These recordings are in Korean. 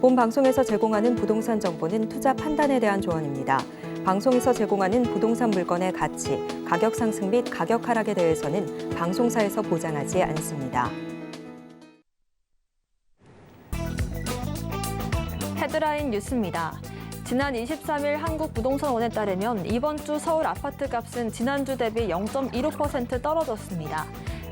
본 방송에서 제공하는 부동산 정보는 투자 판단에 대한 조언입니다. 방송에서 제공하는 부동산 물건의 가치, 가격 상승 및 가격 하락에 대해서는 방송사에서 보장하지 않습니다. 헤드라인 뉴스입니다. 지난 23일 한국부동산원에 따르면 이번 주 서울 아파트 값은 지난주 대비 0.15% 떨어졌습니다.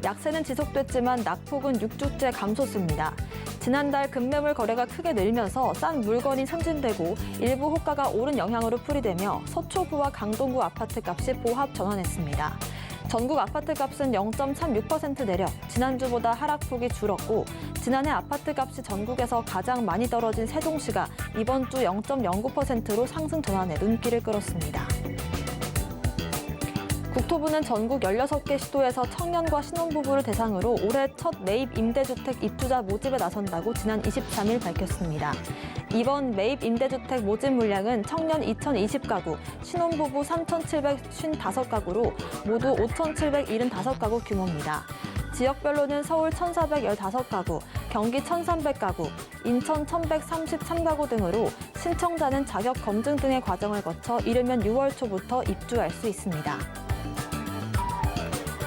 약세는 지속됐지만 낙폭은 6주째 감소세입니다. 지난달 급매물 거래가 크게 늘면서 싼 물건이 승진되고 일부 호가가 오른 영향으로 풀이되며 서초구와 강동구 아파트 값이 보합 전환했습니다. 전국 아파트 값은 0.36% 내려 지난주보다 하락폭이 줄었고 지난해 아파트 값이 전국에서 가장 많이 떨어진 세종시가 이번 주 0.09%로 상승 전환에 눈길을 끌었습니다. 국토부는 전국 16개 시도에서 청년과 신혼부부를 대상으로 올해 첫 매입 임대주택 입주자 모집에 나선다고 지난 23일 밝혔습니다. 이번 매입 임대주택 모집 물량은 청년 2,020가구, 신혼부부 3,755가구로 모두 5,775가구 규모입니다. 지역별로는 서울 1,415가구, 경기 1,300가구, 인천 1,133가구 등으로 신청자는 자격 검증 등의 과정을 거쳐 이르면 6월 초부터 입주할 수 있습니다.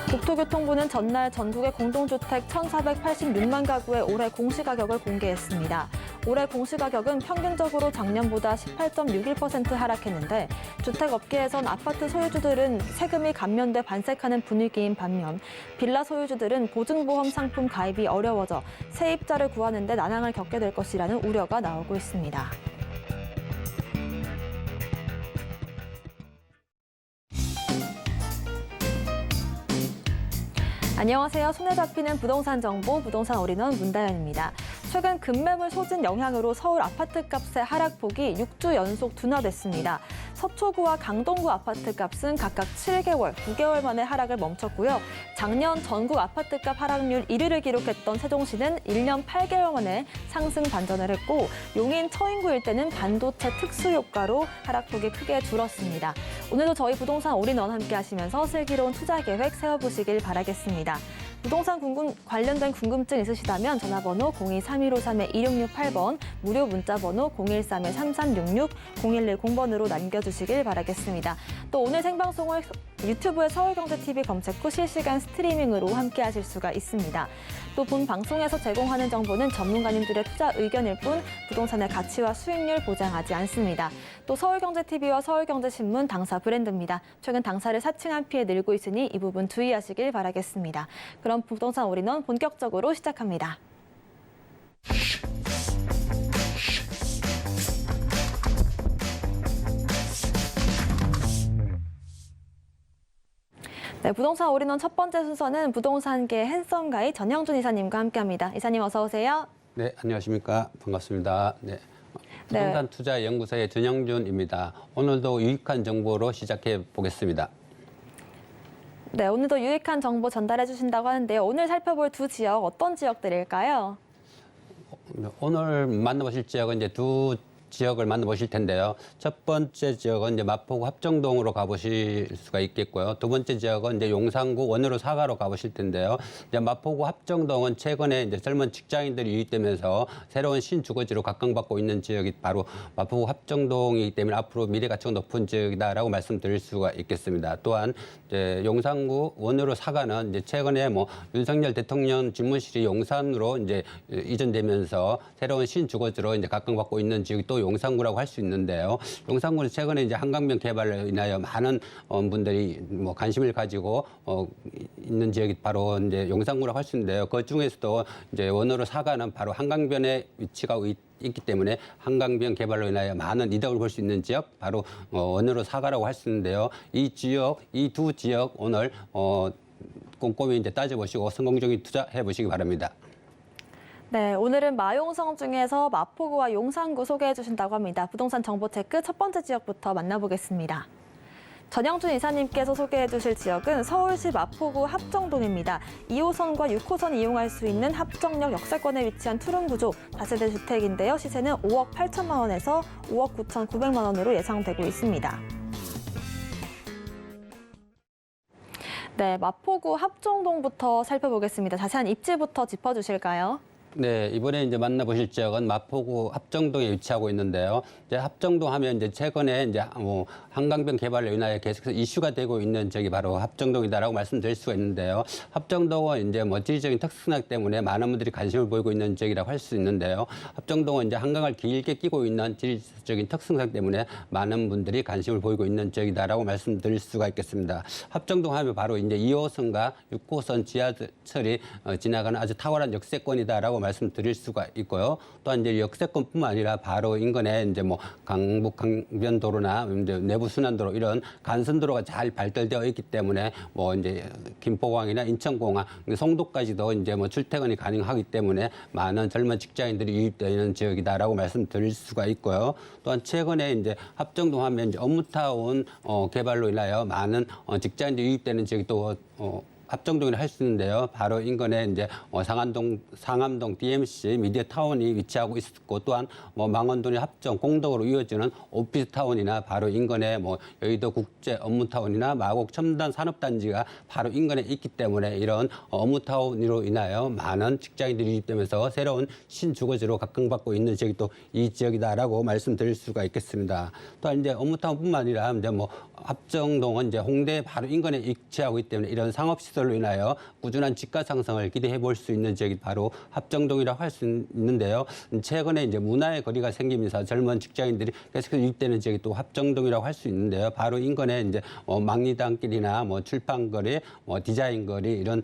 국토교통부는 전날 전국의 공동주택 1,486만 가구의 올해 공시가격을 공개했습니다. 올해 공시가격은 평균적으로 작년보다 18.61% 하락했는데 주택업계에선 아파트 소유주들은 세금이 감면돼 반색하는 분위기인 반면 빌라 소유주들은 보증보험 상품 가입이 어려워져 세입자를 구하는 데 난항을 겪게 될 것이라는 우려가 나오고 있습니다. 안녕하세요. 손에 잡히는 부동산 정보 부동산 올인원 문다연입니다. 최근 급매물 소진 영향으로 서울 아파트값의 하락폭이 6주 연속 둔화됐습니다. 서초구와 강동구 아파트값은 각각 7개월, 9개월 만에 하락을 멈췄고요. 작년 전국 아파트값 하락률 1위를 기록했던 세종시는 1년 8개월 만에 상승 반전을 했고 용인 처인구 일대는 반도체 특수 효과로 하락폭이 크게 줄었습니다. 오늘도 저희 부동산 올인원 함께 하시면서 슬기로운 투자 계획 세워보시길 바라겠습니다. 부동산 관련된 궁금증 있으시다면 전화번호 02-3153-2668번, 무료 문자번호 013-3366, 0110번으로 남겨주시길 바라겠습니다. 또 오늘 생방송을 유튜브에 서울경제TV 검색 후 실시간 스트리밍으로 함께 하실 수가 있습니다. 또 본 방송에서 제공하는 정보는 전문가님들의 투자 의견일 뿐 부동산의 가치와 수익률 보장하지 않습니다. 또 서울경제TV와 서울경제신문 당사 브랜드입니다. 최근 당사를 사칭한 피해 늘고 있으니 이 부분 주의하시길 바라겠습니다. 그럼 부동산 올인원 본격적으로 시작합니다. 네, 부동산 올인원 첫 번째 순서는 부동산계 핸섬가이 전영준 이사님과 함께합니다. 이사님 어서 오세요. 네, 안녕하십니까. 반갑습니다. 네. 부동산 투자 연구소의 전영준입니다. 오늘도 유익한 정보로 시작해 보겠습니다. 네, 오늘도 유익한 정보 전달해 주신다고 하는데요. 오늘 살펴볼 두 지역 어떤 지역들일까요? 오늘 만나보실 지역은 이제 두 지역을 만나보실 텐데요. 첫 번째 지역은 이제 마포구 합정동으로 가보실 수가 있겠고요. 두 번째 지역은 이제 용산구 원효로 사가로 가보실 텐데요. 이제 마포구 합정동은 최근에 이제 젊은 직장인들이 유입되면서 새로운 신주거지로 각광받고 있는 지역이 바로 마포구 합정동이기 때문에 앞으로 미래 가치가 높은 지역이다라고 말씀드릴 수가 있겠습니다. 또한 이제 용산구 원효로 사가는 이제 최근에 뭐 윤석열 대통령 집무실이 용산으로 이제 이전되면서 새로운 신주거지로 이제 각광받고 있는 지역이 또 용산구라고 할 수 있는데요. 용산구는 최근에 이제 한강변 개발로 인하여 많은 분들이 뭐 관심을 가지고 있는 지역이 바로 이제 용산구라고 할 수 있는데요. 그 중에서도 이제 원효로 사가는 바로 한강변에 위치가 있기 때문에 한강변 개발로 인하여 많은 이득을 볼 수 있는 지역 바로 원효로 사가라고 할 수 있는데요. 이 두 지역 오늘 꼼꼼히 이제 따져보시고 성공적인 투자해 보시기 바랍니다. 네, 오늘은 마용성 중에서 마포구와 용산구 소개해 주신다고 합니다. 부동산 정보 체크 첫 번째 지역부터 만나보겠습니다. 전영준 이사님께서 소개해 주실 지역은 서울시 마포구 합정동입니다. 2호선과 6호선 이용할 수 있는 합정역 역세권에 위치한 투룸구조 다세대 주택인데요. 시세는 5억 8천만 원에서 5억 9,900만 원으로 예상되고 있습니다. 네, 마포구 합정동부터 살펴보겠습니다. 자세한 입지부터 짚어주실까요? 네, 이번에 이제 만나보실 지역은 마포구 합정동에 위치하고 있는데요. 이제 합정동 하면 이제 최근에 이제 한강변 개발로 인하여 계속해서 이슈가 되고 있는 지역이 바로 합정동이다라고 말씀드릴 수가 있는데요. 합정동은 이제 뭐 지리적인 특성상 때문에 많은 분들이 관심을 보이고 있는 지역이라고 할 수 있는데요. 합정동은 이제 한강을 길게 끼고 있는 지리적인 특성상 때문에 많은 분들이 관심을 보이고 있는 지역이다라고 말씀드릴 수가 있겠습니다. 합정동 하면 바로 이제 2호선과 6호선 지하철이 지나가는 아주 탁월한 역세권이다라고 말씀드릴 수가 있고요. 또한 이제 역세권뿐만 아니라 바로 인근에 이제 뭐 강북 강변도로나 이제 내부 순환도로 이런 간선도로가 잘 발달되어 있기 때문에 뭐 이제 김포공항이나 인천공항, 송도까지도 이제 뭐 출퇴근이 가능하기 때문에 많은 젊은 직장인들이 유입되는 지역이다라고 말씀드릴 수가 있고요. 또한 최근에 이제 합정동 하면 이제 업무타운 개발로 인하여 많은 직장인들이 유입되는 지역이 또 합정동이라 할 수 있는데요. 바로 인근에 이제 상암동 DMC 미디어타운이 위치하고 있었고, 또한 뭐 망원동이 합정 공덕으로 이어지는 오피스타운이나 바로 인근에 뭐 여의도 국제 업무타운이나 마곡 첨단 산업단지가 바로 인근에 있기 때문에 이런 업무타운으로 인하여 많은 직장인들이 유입되면서 새로운 신주거지로 각광받고 있는 지역이 또 이 지역이다라고 말씀드릴 수가 있겠습니다. 또한 이제 업무타운뿐만 아니라 이제 뭐 합정동은 이제 홍대 바로 인근에 위치하고 있기 때문에 이런 상업시설로 인하여 꾸준한 집가 상승을 기대해 볼 수 있는 지역이 바로 합정동이라고 할 수 있는데요. 최근에 이제 문화의 거리가 생기면서 젊은 직장인들이 계속해서 유입되는 지역이 또 합정동이라고 할 수 있는데요. 바로 인근에 이제 망리단길이나 뭐 출판거리, 뭐 디자인거리 이런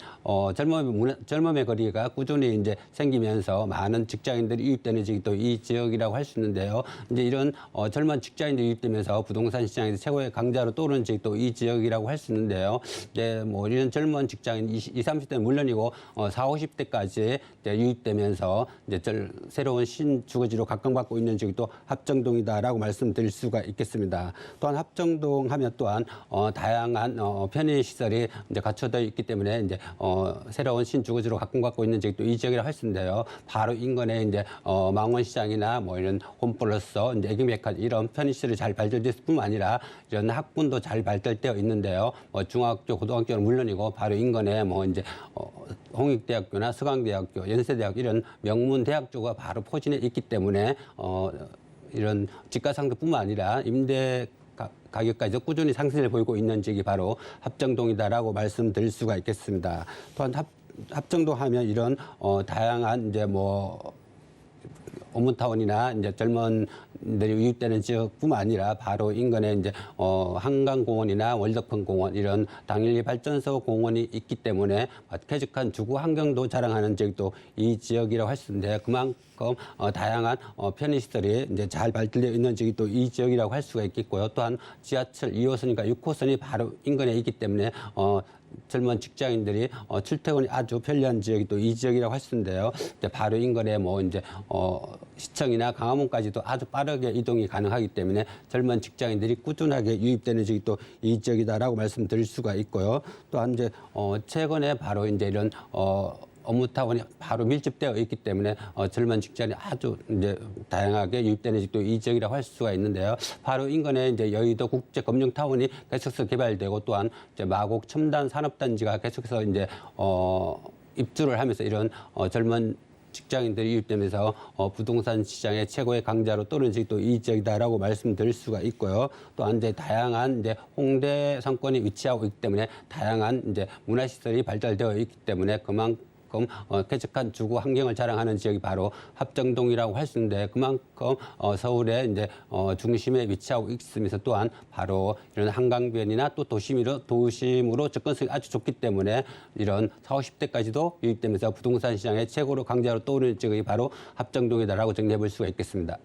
젊음의 거리가 꾸준히 이제 생기면서 많은 직장인들이 유입되는 지역이 또 이 지역이라고 할 수 있는데요. 이제 이런 젊은 직장인들이 유입되면서 부동산 시장에서 최고의 강자로 떠오르는 지역이 또 이 지역이라고 할 수 있는데요. 이제 뭐 이런 젊은 직장인 20, 30대는 물론이고 40, 50대까지 유입되면서 이제 새로운 신주거지로 각광받고 있는 지역이 또 합정동이다라고 말씀드릴 수가 있겠습니다. 또한 합정동 하면 또한 다양한 편의시설이 이제 갖춰져 있기 때문에 이제 새로운 신주거지로 각광받고 있는 지역이 또 이 지역이라고 할 수 있는데요. 바로 인근에 이제 망원시장이나 뭐 이런 홈플러스, 이제 애기백화점 이런 편의시설이 잘 발달됐을 뿐만 아니라 이런 학군도 잘 발달되어 있는데요. 중학교, 고등학교는 물론이고 바로 인근에 뭐 이제 홍익대학교나 서강대학교, 연세대학 이런 명문 대학교가 바로 포진해 있기 때문에 이런 집가 상승뿐만 아니라 임대 가격까지도 꾸준히 상승을 보이고 있는 지역이 바로 합정동이다라고 말씀드릴 수가 있겠습니다. 또한 합정동 하면 이런 다양한 이제 뭐 업무타운이나 이제 젊은들이 유입되는 지역뿐만 아니라 바로 인근에 이제 한강공원이나 월드펀공원 이런 당일리 발전소 공원이 있기 때문에 쾌적한 주거 환경도 자랑하는 지역이 또 이 지역이라고 할 수 있는데 그만큼 다양한 편의시설이 이제 잘 발달되어 있는 지역이 또 이 지역이라고 할 수가 있겠고요. 또한 지하철 2호선이니까 6호선이 바로 인근에 있기 때문에 젊은 직장인들이 출퇴근이 아주 편리한 지역이 또 이 지역이라고 할 수 있는데요. 바로 인근에 뭐 이제 시청이나 강화문까지도 아주 빠르게 이동이 가능하기 때문에 젊은 직장인들이 꾸준하게 유입되는 지역이 또 이 지역이다라고 말씀드릴 수가 있고요. 또한 이제 최근에 바로 이제 이런 업무타운이 바로 밀집되어 있기 때문에 젊은 직장이 아주 이제 다양하게 유입되는 지역도 이 지역이라고 할 수가 있는데요. 바로 인근에 이제 여의도 국제금융타운이 계속해서 개발되고 또한 이제 마곡 첨단 산업단지가 계속해서 이제 입주를 하면서 이런 젊은 직장인들이 유입되면서 부동산 시장의 최고의 강자로 떠오르는 지역도 이 지역이다라고 말씀드릴 수가 있고요. 또한 이제 다양한 이제 홍대 상권이 위치하고 있기 때문에 다양한 이제 문화시설이 발달되어 있기 때문에 그만큼 쾌적한 주거 환경을 자랑하는 지역이 바로 합정동이라고 할 수 있는데 그만큼 서울의 이제 중심에 위치하고 있으면서 또한 바로 이런 한강변이나 또 도심으로 접근성이 아주 좋기 때문에 이런 40, 50대까지도 유입되면서 부동산 시장의 최고로 강자로 떠오르는 지역이 바로 합정동이다라고 정리해 볼 수가 있겠습니다.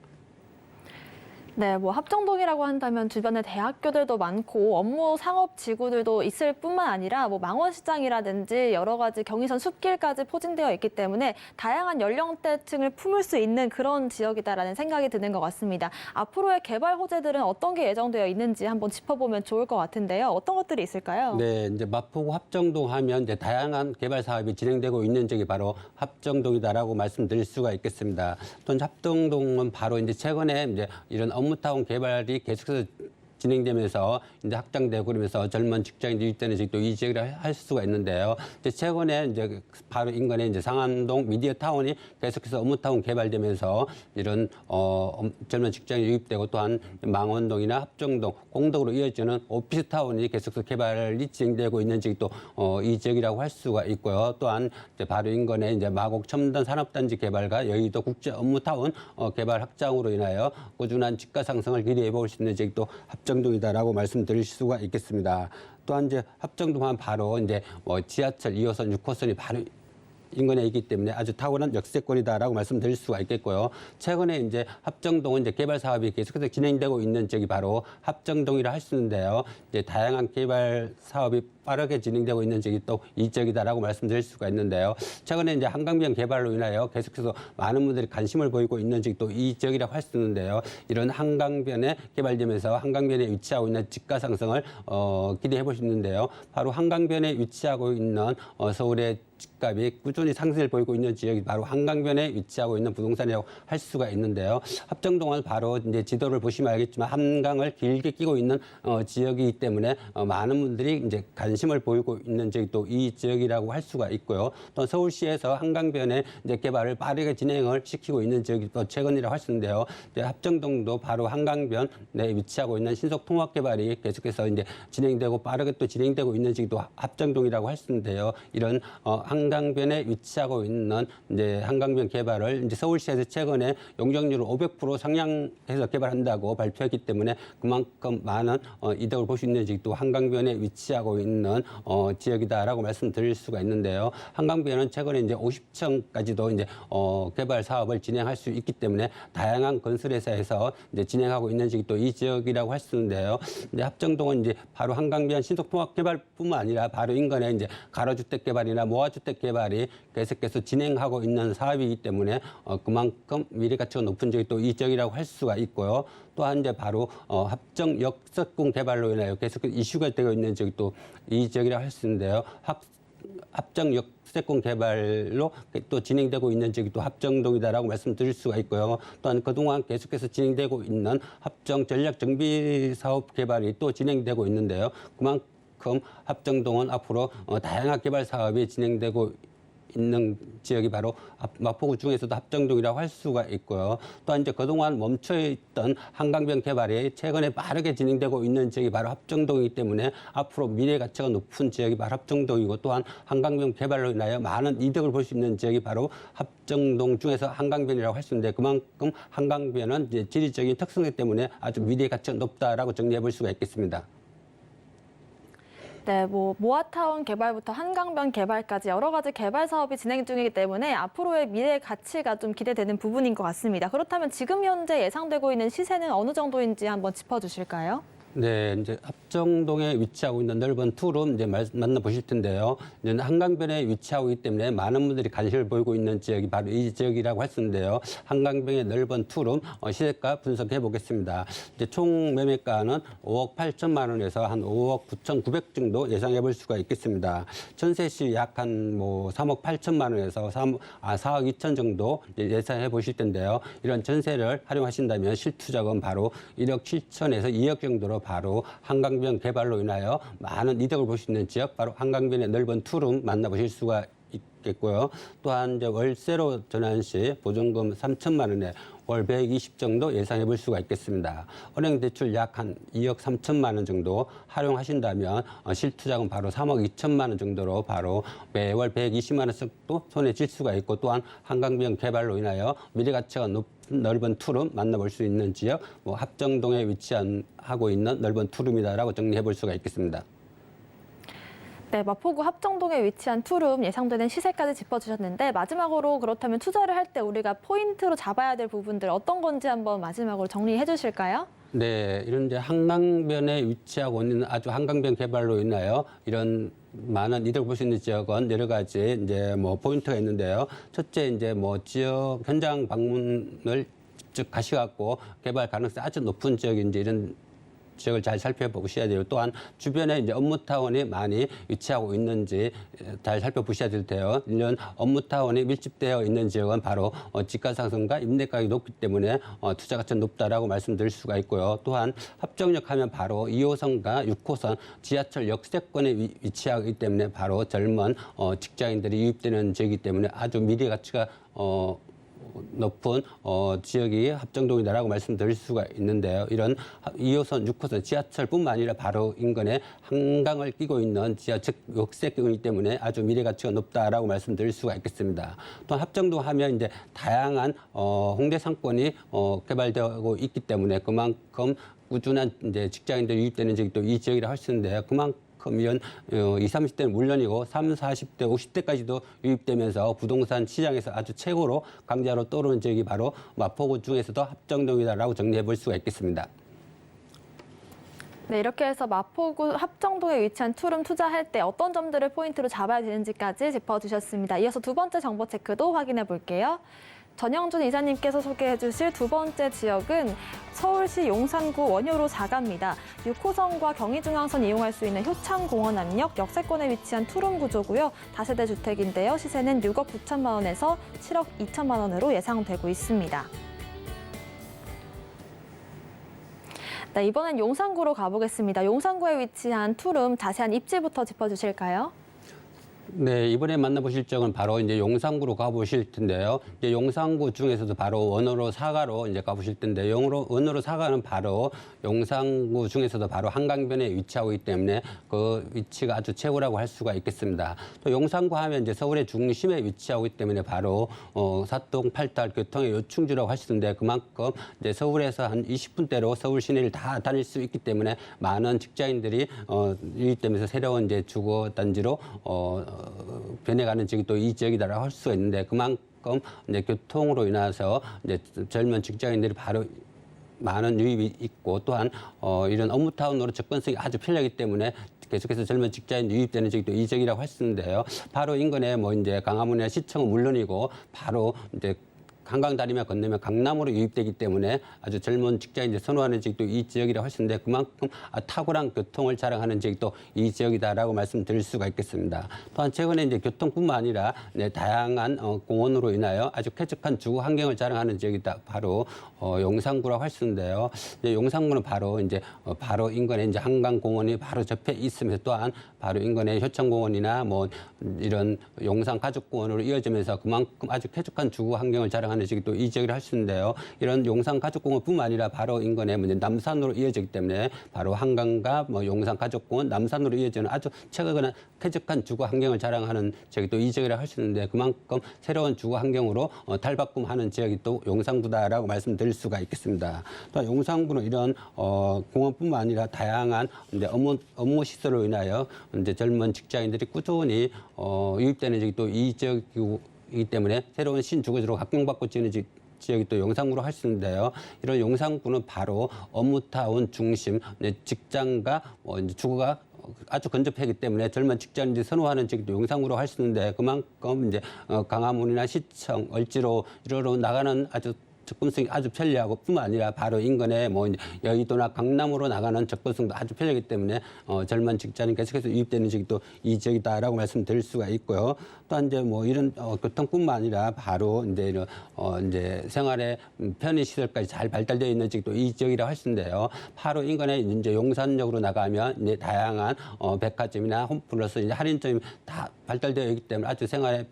네, 뭐 합정동이라고 한다면 주변에 대학교들도 많고 업무 상업 지구들도 있을 뿐만 아니라 뭐 망원시장이라든지 여러 가지 경의선 숲길까지 포진되어 있기 때문에 다양한 연령대층을 품을 수 있는 그런 지역이다라는 생각이 드는 것 같습니다. 앞으로의 개발 호재들은 어떤 게 예정되어 있는지 한번 짚어보면 좋을 것 같은데요. 어떤 것들이 있을까요? 네, 이제 마포구 합정동 하면 이제 다양한 개발 사업이 진행되고 있는 지역이 바로 합정동이다라고 말씀드릴 수가 있겠습니다. 또 합정동은 바로 이제 최근에 이제 이런 업무타운 개발이 계속해서 진행되면서 이제 확장되고 그러면서 젊은 직장인들이 유입되는 지역도 이 지역이라 할 수가 있는데요. 이제 최근에 이제 바로 인근에 이제 상암동 미디어 타운이 계속해서 업무타운 개발되면서 이런 젊은 직장인이 유입되고 또한 망원동이나 합정동 공덕으로 이어지는 오피스 타운이 계속해서 개발이 진행되고 있는 지역도 이 지역이라고 할 수가 있고요. 또한 이제 바로 인근에 이제 마곡 첨단 산업단지 개발과 여의도 국제 업무타운 개발 확장으로 인하여 꾸준한 집가 상승을 기대해 볼 수 있는 지역도 합정동이다라고 말씀드릴 수가 있겠습니다. 또한 이제 합정동은 바로 이제 지하철 2호선, 6호선이 바로 인근에 있기 때문에 아주 탁월한 역세권이다라고 말씀드릴 수가 있겠고요. 최근에 이제 합정동은 이제 개발 사업이 계속해서 진행되고 있는 지역이 바로 합정동이라 할 수 있는데요. 이제 다양한 개발 사업이 빠르게 진행되고 있는 지역이 또 이 지역이다라고 말씀드릴 수가 있는데요. 최근에 이제 한강변 개발로 인하여 계속해서 많은 분들이 관심을 보이고 있는 지역이 또 이 지역이라고 할 수 있는데요. 이런 한강변에 개발되면서 한강변에 위치하고 있는 집가 상승을 기대해 볼 수 있는데요. 바로 한강변에 위치하고 있는 서울의 집값이 꾸준히 상승을 보이고 있는 지역이 바로 한강변에 위치하고 있는 부동산이라고 할 수가 있는데요. 합정동은 바로 이제 지도를 보시면 알겠지만 한강을 길게 끼고 있는 지역이기 때문에 많은 분들이 이제 관심을 보이고 있는 지역이 또 이 지역이라고 할 수가 있고요. 또 서울시에서 한강변에 이제 개발을 빠르게 진행을 시키고 있는 지역이 또 최근이라고 할 수 있는데요. 이제 합정동도 바로 한강변에 위치하고 있는 신속 통합 개발이 계속해서 이제 진행되고 빠르게 또 진행되고 있는 지역이 또 합정동이라고 할 수 있는데요. 이런 한강변에 위치하고 있는 이제 한강변 개발을 이제 서울시에서 최근에 용적률을 500% 상향해서 개발한다고 발표했기 때문에 그만큼 많은 이득을 볼 수 있는 지역도 한강변에 위치하고 있는 지역이다라고 말씀드릴 수가 있는데요. 한강변은 최근에 이제 50층까지도 이제 개발 사업을 진행할 수 있기 때문에 다양한 건설회사에서 이제 진행하고 있는 지역이 또 이 지역이라고 할 수 있는데요. 이제 합정동은 이제 바로 한강변 신속통합 개발뿐만 아니라 바로 인근에 이제 가로주택 개발이나 모아주택 개발이 계속해서 진행하고 있는 사업이기 때문에 그만큼 미래 가치가 높은 지역이 또 이 지역이라고 할 수가 있고요. 또한 이제 바로 합정 역세권 개발로 인하여 계속 이슈가 되고 있는 지역이 또 이 지역이라고 할 수 있는데요. 합정 역세권 개발로 또 진행되고 있는 지역이 또 합정동이다라고 말씀드릴 수가 있고요. 또한 그동안 계속해서 진행되고 있는 합정 전략 정비 사업 개발이 또 진행되고 있는데요. 그만큼 합정동은 앞으로 다양한 개발 사업이 진행되고 있는 지역이 바로 마포구 중에서도 합정동이라고 할 수가 있고요. 또한 이제 그동안 멈춰있던 한강변 개발이 최근에 빠르게 진행되고 있는 지역이 바로 합정동이기 때문에 앞으로 미래 가치가 높은 지역이 바로 합정동이고 또한 한강변 개발로 인하여 많은 이득을 볼 수 있는 지역이 바로 합정동 중에서 한강변이라고 할 수 있는데 그만큼 한강변은 이제 지리적인 특성이기 때문에 아주 미래 가치가 높다라고 정리해 볼 수가 있겠습니다. 네, 모아타운 개발부터 한강변 개발까지 여러 가지 개발 사업이 진행 중이기 때문에 앞으로의 미래 가치가 좀 기대되는 부분인 것 같습니다. 그렇다면 지금 현재 예상되고 있는 시세는 어느 정도인지 한번 짚어주실까요? 네, 이제 합정동에 위치하고 있는 넓은 투룸 이제 만나보실 텐데요. 이제 한강변에 위치하고 있기 때문에 많은 분들이 관심을 보이고 있는 지역이 바로 이 지역이라고 할 수 있는데요. 한강변의 넓은 투룸 시세가 분석해 보겠습니다. 이제 총 매매가는 5억 8천만 원에서 한 5억 9,900 정도 예상해 볼 수가 있겠습니다. 전세시 약 한 3억 8천만 원에서 4억 2천 정도 예상해 보실 텐데요. 이런 전세를 활용하신다면 실투자금 바로 1억 7천에서 2억 정도로 바로 한강변 개발로 인하여 많은 이득을 볼 수 있는 지역, 바로 한강변의 넓은 투룸 만나보실 수가 있겠고요. 또한 이제 월세로 전환 시 보증금 3천만 원에 월 120 정도 예상해 볼 수가 있겠습니다. 은행 대출 약 한 2억 3천만 원 정도 활용하신다면 실투자금 바로 3억 2천만 원 정도로 바로 매월 120만 원 정도 손에 쥘 수가 있고 또한 한강변 개발로 인하여 미래 가치가 높은 넓은 투룸 만나볼 수 있는 지역, 합정동에 위치하고 있는 넓은 투룸이다라고 정리해 볼 수가 있겠습니다. 네, 마포구 합정동에 위치한 투룸 예상되는 시세까지 짚어주셨는데 마지막으로 그렇다면 투자를 할 때 우리가 포인트로 잡아야 될 부분들 어떤 건지 한번 마지막으로 정리해 주실까요? 네, 이런 이제 한강변에 위치하고 있는 아주 한강변 개발로 인하여 이런 많은 이득을 볼 수 있는 지역은 여러 가지 이제 포인트가 있는데요. 첫째 이제 지역 현장 방문을 직접 가셔갖고 개발 가능성이 아주 높은 지역인지 이런 지역을 잘 살펴보셔야 돼요. 또한 주변에 이제 업무타운이 많이 위치하고 있는지 잘 살펴보셔야 될 텐데요. 이런 업무타운이 밀집되어 있는 지역은 바로 집가상승과 임대가격이 높기 때문에 투자 가치가 높다라고 말씀드릴 수가 있고요. 또한 합정역 하면 바로 2호선과 6호선 지하철 역세권에 위치하기 때문에 바로 젊은 직장인들이 유입되는 지역이기 때문에 아주 미래 가치가 높은 지역이 합정동이다라고 말씀드릴 수가 있는데요. 이런 2호선, 6호선 지하철뿐만 아니라 바로 인근에 한강을 끼고 있는 지하철 역세권이기 때문에 아주 미래 가치가 높다라고 말씀드릴 수가 있겠습니다. 또 합정동 하면 이제 다양한 홍대 상권이 개발되고 있기 때문에 그만큼 꾸준한 이제 직장인들이 유입되는 지역이 또 이 지역이라 할 수 있는데요. 그만큼 이런 20, 30대는 물론이고 30, 40대, 50대까지도 유입되면서 부동산 시장에서 아주 최고로 강자로 떠오르는 지역이 바로 마포구 중에서도 합정동이다라고 정리해 볼 수가 있겠습니다. 네, 이렇게 해서 마포구 합정동에 위치한 투룸 투자할 때 어떤 점들을 포인트로 잡아야 되는지까지 짚어주셨습니다. 이어서 두 번째 정보 체크도 확인해 볼게요. 전영준 이사님께서 소개해 주실 두 번째 지역은 서울시 용산구 원효로 4가입니다. 6호선과 경의중앙선 이용할 수 있는 효창공원 앞역 역세권에 위치한 투룸 구조고요. 다세대 주택인데요. 시세는 6억 9천만 원에서 7억 2천만 원으로 예상되고 있습니다. 네, 이번엔 용산구로 가보겠습니다. 용산구에 위치한 투룸 자세한 입지부터 짚어주실까요? 네, 이번에 만나보실 지역은 바로 이제 용산구로 가보실 텐데요. 이제 용산구 중에서도 바로 원호로 4가로 이제 가보실 텐데, 원호로 4가는 바로 용산구 중에서도 바로 한강변에 위치하고 있기 때문에 그 위치가 아주 최고라고 할 수가 있겠습니다. 또 용산구 하면 이제 서울의 중심에 위치하고 있기 때문에 바로 사동, 팔달 교통의 요충지라고 할 수 있는데 그만큼 이제 서울에서 한 20분대로 서울 시내를 다 다닐 수 있기 때문에 많은 직장인들이 유입되면서 새로운 이제 주거 단지로 변해가는 지역이 또 이 지역이다라고 할 수가 있는데 그만큼 이제 교통으로 인해서 이제 젊은 직장인들이 바로 많은 유입이 있고 또한 이런 업무타운으로 접근성이 아주 편리하기 때문에 계속해서 젊은 직장인 유입되는 지역이 또 이 지역이라고 할 수 있는데요. 바로 인근에 뭐 이제 강화문이나 시청은 물론이고 바로 이제 한강 다리만 건너면 강남으로 유입되기 때문에 아주 젊은 직장인들이 선호하는 지역도 이 지역이라고 할 수 있는데 그만큼 탁월한 교통을 자랑하는 지역이 또 이 지역이다라고 말씀드릴 수가 있겠습니다. 또한 최근에 이제 교통뿐만 아니라 다양한 공원으로 인하여 아주 쾌적한 주거 환경을 자랑하는 지역이다. 바로 용산구라고 할 수 있는데요. 용산구는 바로 이제 바로 인근에 이제 한강공원이 바로 접해 있으면서 또한 바로 인근에 효창공원이나 뭐 이런 용산 가족공원으로 이어지면서 그만큼 아주 쾌적한 주거 환경을 자랑하는 지역이 또 이 지역이라 할 수 있는데요. 이런 용산 가족공원뿐만 아니라 바로 인근에 남산으로 이어지기 때문에 바로 한강과 뭐 용산 가족공원, 남산으로 이어지는 아주 최근에 쾌적한 주거 환경을 자랑하는 지역이 또 이 지역이라 할 수 있는데 그만큼 새로운 주거 환경으로 탈바꿈하는 지역이 또 용산구다라고 말씀드릴 수가 있겠습니다. 또 용산구는 이런 공원뿐만 아니라 다양한 이제 업무 시설로 인하여 이제 젊은 직장인들이 꾸준히 유입되는 지역이 또 이 지역이기 때문에 새로운 신주거지로 각광받고 지는 지역이 또 용산구로 할 수 있는데요. 이런 용산구는 바로 업무타운 중심, 직장과 이제 주거가 아주 근접하기 때문에 젊은 직장인들이 선호하는 지역도 용산구로 할 수 있는데 그만큼 이제 강화문이나 시청, 을지로 이러로 나가는 아주 접근성이 아주 편리하고 뿐만 아니라 바로 인근에 뭐 여의도나 강남으로 나가는 접근성도 아주 편리하기 때문에 젊은 직장인 계속해서 유입되는 지역이 또 이 지역이다라고 말씀드릴 수가 있고요. 또한 이제 뭐 이런 교통뿐만 아니라 바로 이제 이런 이제 생활의 편의 시설까지 잘 발달되어 있는 지역도 이 지역이라고 할 수 있는데요. 바로 인근에 이제 용산역으로 나가면 이제 다양한 백화점이나 홈플러스 이제 할인점이 다 발달되어 있기 때문에 아주 생활의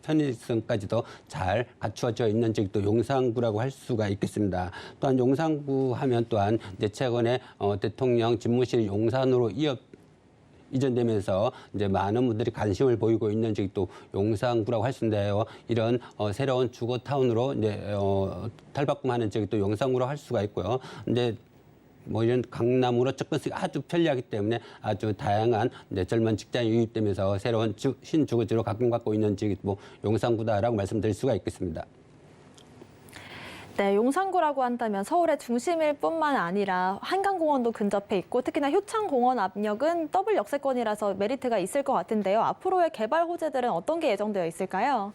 편의성까지도 잘 갖추어져 있는 지역도 용산구라고 할 수가 있겠습니다. 또한 용산구 하면 또한 이제 최근에 대통령 집무실이 용산으로 이전되면서 이제 많은 분들이 관심을 보이고 있는 지역도 용산구라고 할 수 있는데요. 이런 새로운 주거 타운으로 이제 탈바꿈하는 지역도 용산구로 할 수가 있고요. 이제 뭐 이런 강남으로 접근성이 아주 편리하기 때문에 아주 다양한 이제 젊은 직장이 유입되면서 새로운 신주거지로 각광받고 있는 지역이 뭐 용산구다라고 말씀드릴 수가 있겠습니다. 네, 용산구라고 한다면 서울의 중심일 뿐만 아니라 한강공원도 근접해 있고 특히나 효창공원 앞역은 더블 역세권이라서 메리트가 있을 것 같은데요. 앞으로의 개발 호재들은 어떤 게 예정되어 있을까요?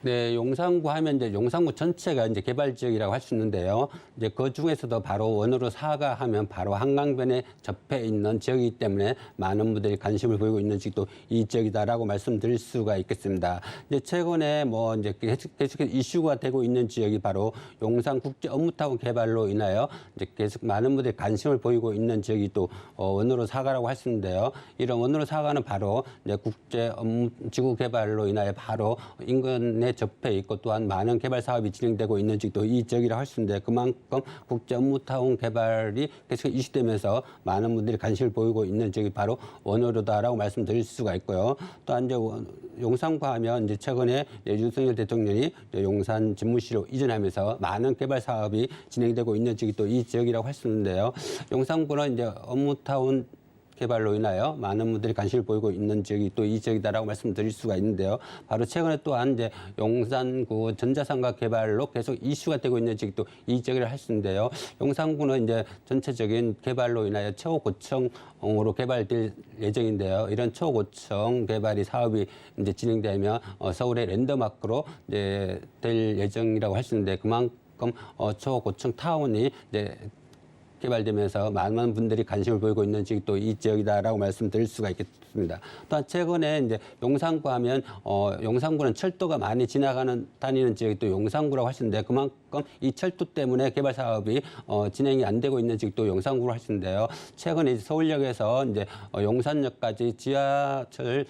네, 용산구 하면 이제 용산구 전체가 이제 개발 지역이라고 할 수 있는데요. 이제 그 중에서도 바로 원으로 4가 하면 바로 한강변에 접해 있는 지역이기 때문에 많은 분들이 관심을 보이고 있는 지역도 이 지역이다라고 말씀드릴 수가 있겠습니다. 이제 최근에 뭐 이제 계속 이슈가 되고 있는 지역이 바로 용산 국제 업무타운 개발로 인하여 이제 계속 많은 분들이 관심을 보이고 있는 지역이 또 원으로 4가라고 할 수 있는데요. 이런 원으로 4가는 바로 이제 국제 업무 지구 개발로 인하여 바로 인근에 접해 있고 또한 많은 개발 사업이 진행되고 있는 지역도 이 지역이라고 할 수 있는데 그만큼 국제 업무타운 개발이 계속 이슈되면서 많은 분들이 관심을 보이고 있는 지역이 바로 원으로다라고 말씀드릴 수가 있고요. 또한 이제 용산구 하면 이제 최근에 윤석열 대통령이 용산 집무실로 이전하면서 많은 개발 사업이 진행되고 있는 지역이 또 이 지역이라고 할 수 있는데요. 용산구는 이제 업무타운 개발로 인하여 많은 분들이 관심을 보이고 있는 지역이 또 이 지역이다라고 말씀드릴 수가 있는데요. 바로 최근에 또한 이제 용산구 전자상가 개발로 계속 이슈가 되고 있는 지역이 또 이 지역이라 할 수 있는데요. 용산구는 이제 전체적인 개발로 인하여 최고고층으로 개발될 예정인데요. 이런 최고고층 개발이 사업이 이제 진행되면 서울의 랜드마크로 이제 될 예정이라고 할 수 있는데 그만큼 최고고층 타운이 이제 개발되면서 많은 분들이 관심을 보이고 있는 지역이 또 이 지역이다라고 말씀드릴 수가 있겠습니다. 또한 최근에 이제 용산구 하면 용산구는 철도가 많이 다니는 지역이 또 용산구라고 하시는데 그만큼 이 철도 때문에 개발 사업이 진행이 안 되고 있는 지역도 용산구로 하시는데요. 최근에 이제 서울역에서 이제 용산역까지 지하철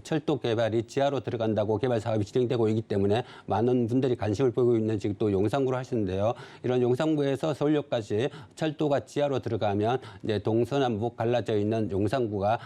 철도 개발이 지하로 들어간다고 개발 사업이 진행되고 있기 때문에 많은 분들이 관심을 보이고 있는 지역도 용산구로 하시는데요. 이런 용산구에서 서울역까지 철도가 지하로 들어가면 이제 동서남북 갈라져 있는 용산구가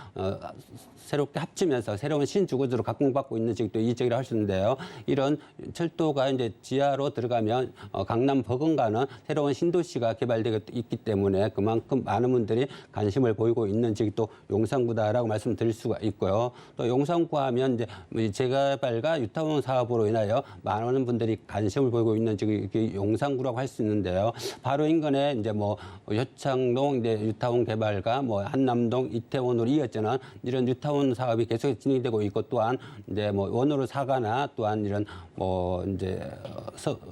새롭게 합치면서 새로운 신주거지로 각광받고 있는 지역도 이 지역이라고 할 수 있는데요. 이런 철도가 이제 지하로 들어가면 강남 버금가는 새로운 신도시가 개발되고 있기 때문에 그만큼 많은 분들이 관심을 보이고 있는 지역이 또 용산구다라고 말씀드릴 수가 있고요. 또 용산구 하면 이제 재개발과 뉴타운 사업으로 인하여 많은 분들이 관심을 보이고 있는 지역이 용산구라고 할 수 있는데요. 바로 인근에 이제 뭐 효창동 이제 뉴타운 개발과 뭐 한남동 이태원으로 이어지는 이런 뉴타운 사업이 계속 진행되고 있고 또한 이제 뭐 원으로 4가나 또한 이런 뭐 이제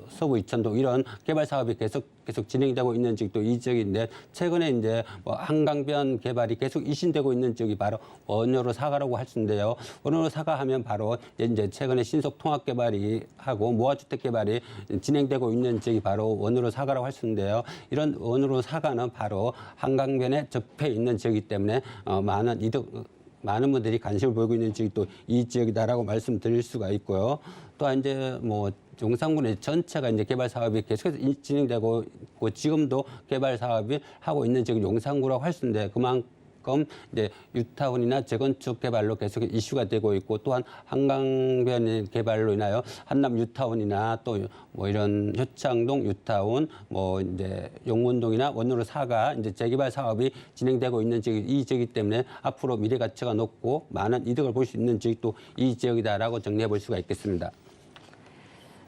서구 이천동 이런 개발 사업이 계속 진행되고 있는 지역도 이 지역인데 최근에 이제 뭐 한강변 개발이 계속 이슈되고 있는 지역이 바로 원으로 4가라고 할 수 있는데요. 원으로 4가 하면 바로 이제 최근에 신속 통합 개발이 하고 모아주택 개발이 진행되고 있는 지역이 바로 원으로 4가라고 할 수 있는데요. 이런 원으로 4가는 바로 한강변에 접해 있는 지역이기 때문에 많은 분들이 관심을 보이고 있는 지역이 또 이 지역이다라고 말씀드릴 수가 있고요. 또한 이제 뭐 용산구의 전체가 이제 개발 사업이 계속해서 진행되고 있고 지금도 개발 사업을 하고 있는 지역이 용산구라고 할 수 있는데 그만큼 이제 뉴타운이나 재건축 개발로 계속 이슈가 되고 있고 또한 한강변 개발로 인하여 한남 뉴타운이나 또 뭐 이런 효창동 뉴타운 뭐 이제 용문동이나 원으로 4가 이제 재개발 사업이 진행되고 있는 지역이 이 지역이기 때문에 앞으로 미래 가치가 높고 많은 이득을 볼 수 있는 지역이 또 이 지역이다라고 정리해 볼 수가 있겠습니다.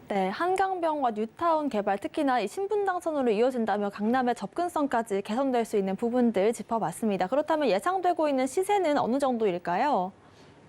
네, 한강변과 뉴타운 개발, 특히나 이 신분당선으로 이어진다면 강남의 접근성까지 개선될 수 있는 부분들 짚어봤습니다. 그렇다면 예상되고 있는 시세는 어느 정도일까요?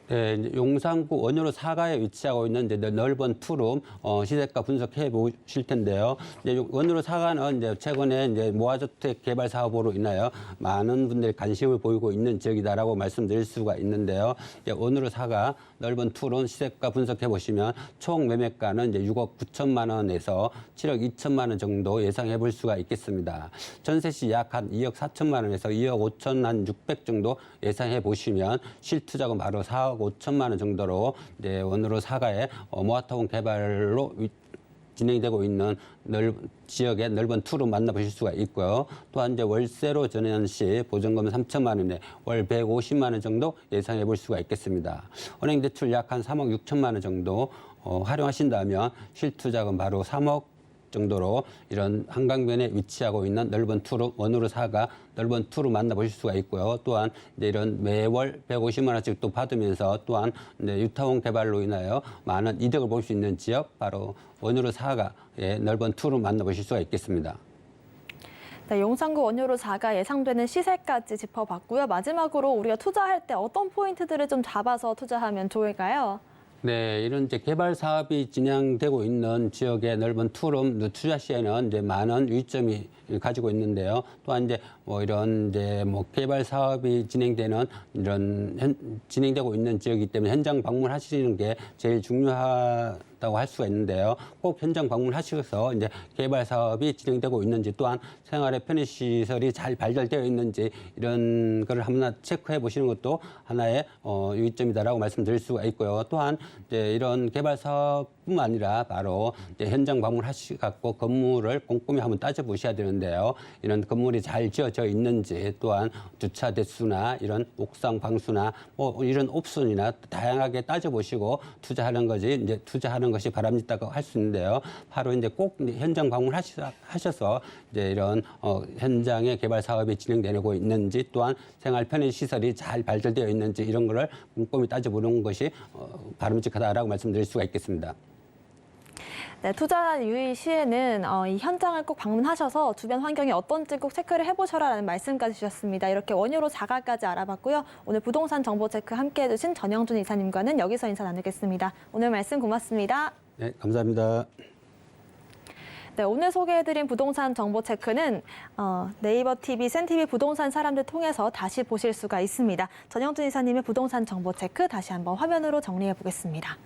네, 이제 용산구 원효로 4가에 위치하고 있는 이제 넓은 투룸 시세가 분석해 보실 텐데요. 이제 원효로 4가는 이제 최근에 이제 모아주택 개발 사업으로 인하여 많은 분들이 관심을 보이고 있는 지역이다라고 말씀드릴 수가 있는데요. 이제 원효로 4가 넓은 투룸 시세가 분석해 보시면 총 매매가는 이제 6억 9천만 원에서 7억 2천만 원 정도 예상해 볼 수가 있겠습니다. 전세 시 약 한 2억 4천만 원에서 2억 5천 한 600 정도 예상해 보시면 실투자금 바로 4억 5천만 원 정도로 이제 원으로 4가의 모아타운 개발로 진행되고 있는 지역의 넓은 투룸 만나보실 수가 있고요. 또한 이제 월세로 전환 시 보증금 3천만 원에 월 150만 원 정도 예상해 볼 수가 있겠습니다. 은행 대출 약 한 3억 6천만 원 정도 활용하신다면 실투자금 바로 3억 정도로 이런 한강변에 위치하고 있는 넓은 투룸 원으로 4가 넓은 투룸 만나보실 수가 있고요. 또한 이제 이런 매월 150만 원씩 또 받으면서 또한 이제 뉴타운 개발로 인하여 많은 이득을 볼 수 있는 지역 바로 원으로 4가의 넓은 투룸 만나보실 수가 있겠습니다. 네, 용산구 원효로 4가 예상되는 시세까지 짚어봤고요. 마지막으로 우리가 투자할 때 어떤 포인트들을 좀 잡아서 투자하면 좋을까요? 네, 이런 이제 개발 사업이 진행되고 있는 지역의 넓은 투룸 투자 시에는 이제 많은 유의점이 가지고 있는데요. 또한 이제 뭐 이런 이제 뭐 개발 사업이 진행되는 진행되고 있는 지역이기 때문에 현장 방문하시는 게 제일 중요하다고 할 수가 있는데요. 꼭 현장 방문하셔서 이제 개발 사업이 진행되고 있는지 또한 생활의 편의 시설이 잘 발달되어 있는지 이런 걸 한번 체크해 보시는 것도 하나의 유의점이다라고 말씀드릴 수가 있고요. 또한 이제 이런 개발 사업뿐만 아니라 바로 이제 현장 방문하시갖고 건물을 꼼꼼히 한번 따져보셔야 되는데요. 이런 건물이 잘 지어져 있는지 또한 주차 대수나 이런 옥상 방수나 뭐 이런 옵션이나 다양하게 따져보시고 투자하는 것이 바람직하다고 할 수 있는데요. 바로 이제 꼭 현장 방문하셔서 이제 이런 현장의 개발 사업이 진행되고 있는지 또한 생활 편의 시설이 잘 발달되어 있는지 이런 거를 꼼꼼히 따져보는 것이 바람직하다라고 말씀드릴 수가 있겠습니다. 네, 투자 유의 시에는 이 현장을 꼭 방문하셔서 주변 환경이 어떤지 꼭 체크를 해보셔라라는 말씀까지 주셨습니다. 이렇게 원효로 자가까지 알아봤고요. 오늘 부동산 정보 체크 함께해 주신 전영준 이사님과는 여기서 인사 나누겠습니다. 오늘 말씀 고맙습니다. 네, 감사합니다. 네, 오늘 소개해드린 부동산 정보 체크는 네이버 TV, 센TV 부동산 사람들 통해서 다시 보실 수가 있습니다. 전영준 이사님의 부동산 정보 체크 다시 한번 화면으로 정리해 보겠습니다.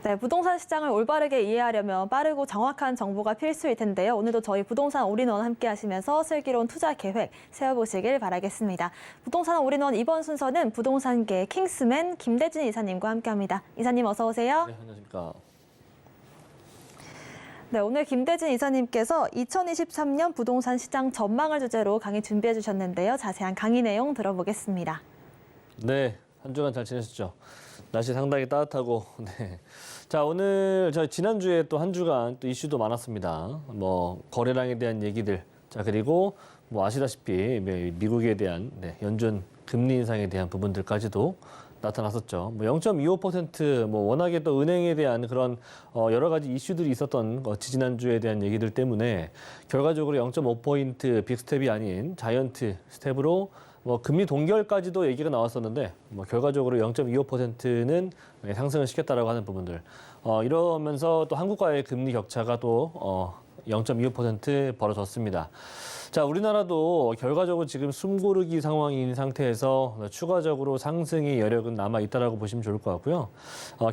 네, 부동산 시장을 올바르게 이해하려면 빠르고 정확한 정보가 필수일 텐데요. 오늘도 저희 부동산 올인원 함께 하시면서 슬기로운 투자 계획 세워보시길 바라겠습니다. 부동산 올인원 이번 순서는 부동산계 킹스맨 김대진 이사님과 함께합니다. 이사님 어서 오세요. 네, 안녕하십니까. 네, 오늘 김대진 이사님께서 2023년 부동산 시장 전망을 주제로 강의 준비해 주셨는데요. 자세한 강의 내용 들어보겠습니다. 네, 한 주간 잘 지내셨죠? 날씨 상당히 따뜻하고, 네. 자, 오늘 지난주에 또 한 주간 또 이슈도 많았습니다. 뭐 거래량에 대한 얘기들, 자 그리고 뭐 아시다시피 미국에 대한 연준 금리 인상에 대한 부분들까지도 나타났었죠. 뭐 0.25% 뭐 워낙에 또 은행에 대한 그런 여러 가지 이슈들이 있었던 지지난주에 대한 얘기들 때문에 결과적으로 0.5포인트 빅스텝이 아닌 자이언트 스텝으로 뭐 금리 동결까지도 얘기가 나왔었는데 뭐 결과적으로 0.25%는 상승을 시켰다라고 하는 부분들. 이러면서 또 한국과의 금리 격차가 또 0.25% 벌어졌습니다. 자, 우리나라도 결과적으로 지금 숨고르기 상황인 상태에서 추가적으로 상승의 여력은 남아 있다라고 보시면 좋을 것 같고요.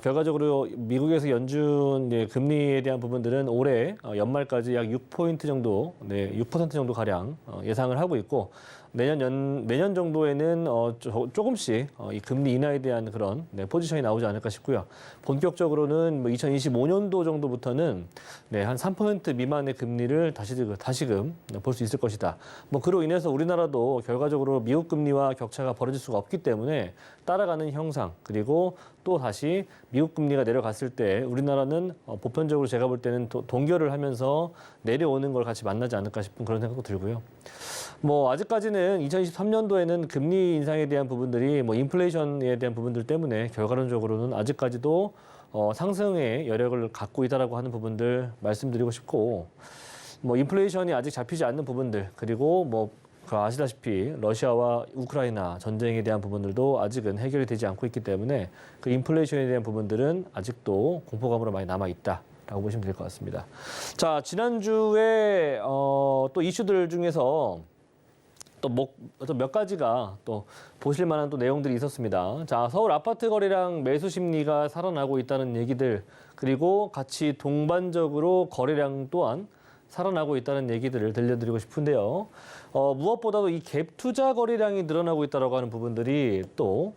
결과적으로 미국에서 연준 금리에 대한 부분들은 올해 연말까지 약 6포인트 정도, 6% 정도 가량 예상을 하고 있고 내년 정도에는 조금씩 이 금리 인하에 대한 그런 포지션이 나오지 않을까 싶고요. 본격적으로는 뭐 2025년도 정도부터는 한 3% 미만의 금리를 다시금 볼 수 있을 것이다. 뭐 그로 인해서 우리나라도 결과적으로 미국 금리와 격차가 벌어질 수가 없기 때문에 따라가는 형상, 그리고 또 다시 미국 금리가 내려갔을 때 우리나라는 보편적으로 제가 볼 때는 동결을 하면서 내려오는 걸 같이 만나지 않을까 싶은 그런 생각도 들고요. 뭐 아직까지는 2023년도에는 금리 인상에 대한 부분들이 뭐 인플레이션에 대한 부분들 때문에 결과론적으로는 아직까지도 상승의 여력을 갖고 있다라고 하는 부분들 말씀드리고 싶고, 뭐 인플레이션이 아직 잡히지 않는 부분들, 그리고 뭐 아시다시피 러시아와 우크라이나 전쟁에 대한 부분들도 아직은 해결이 되지 않고 있기 때문에 그 인플레이션에 대한 부분들은 아직도 공포감으로 많이 남아 있다라고 보시면 될 것 같습니다. 자, 지난주에 또 이슈들 중에서 또 몇 가지가 또 보실 만한 또 내용들이 있었습니다. 자, 서울 아파트 거래량 매수 심리가 살아나고 있다는 얘기들, 그리고 같이 동반적으로 거래량 또한 살아나고 있다는 얘기들을 들려드리고 싶은데요. 무엇보다도 이 갭 투자 거래량이 늘어나고 있다고 하는 부분들이 또,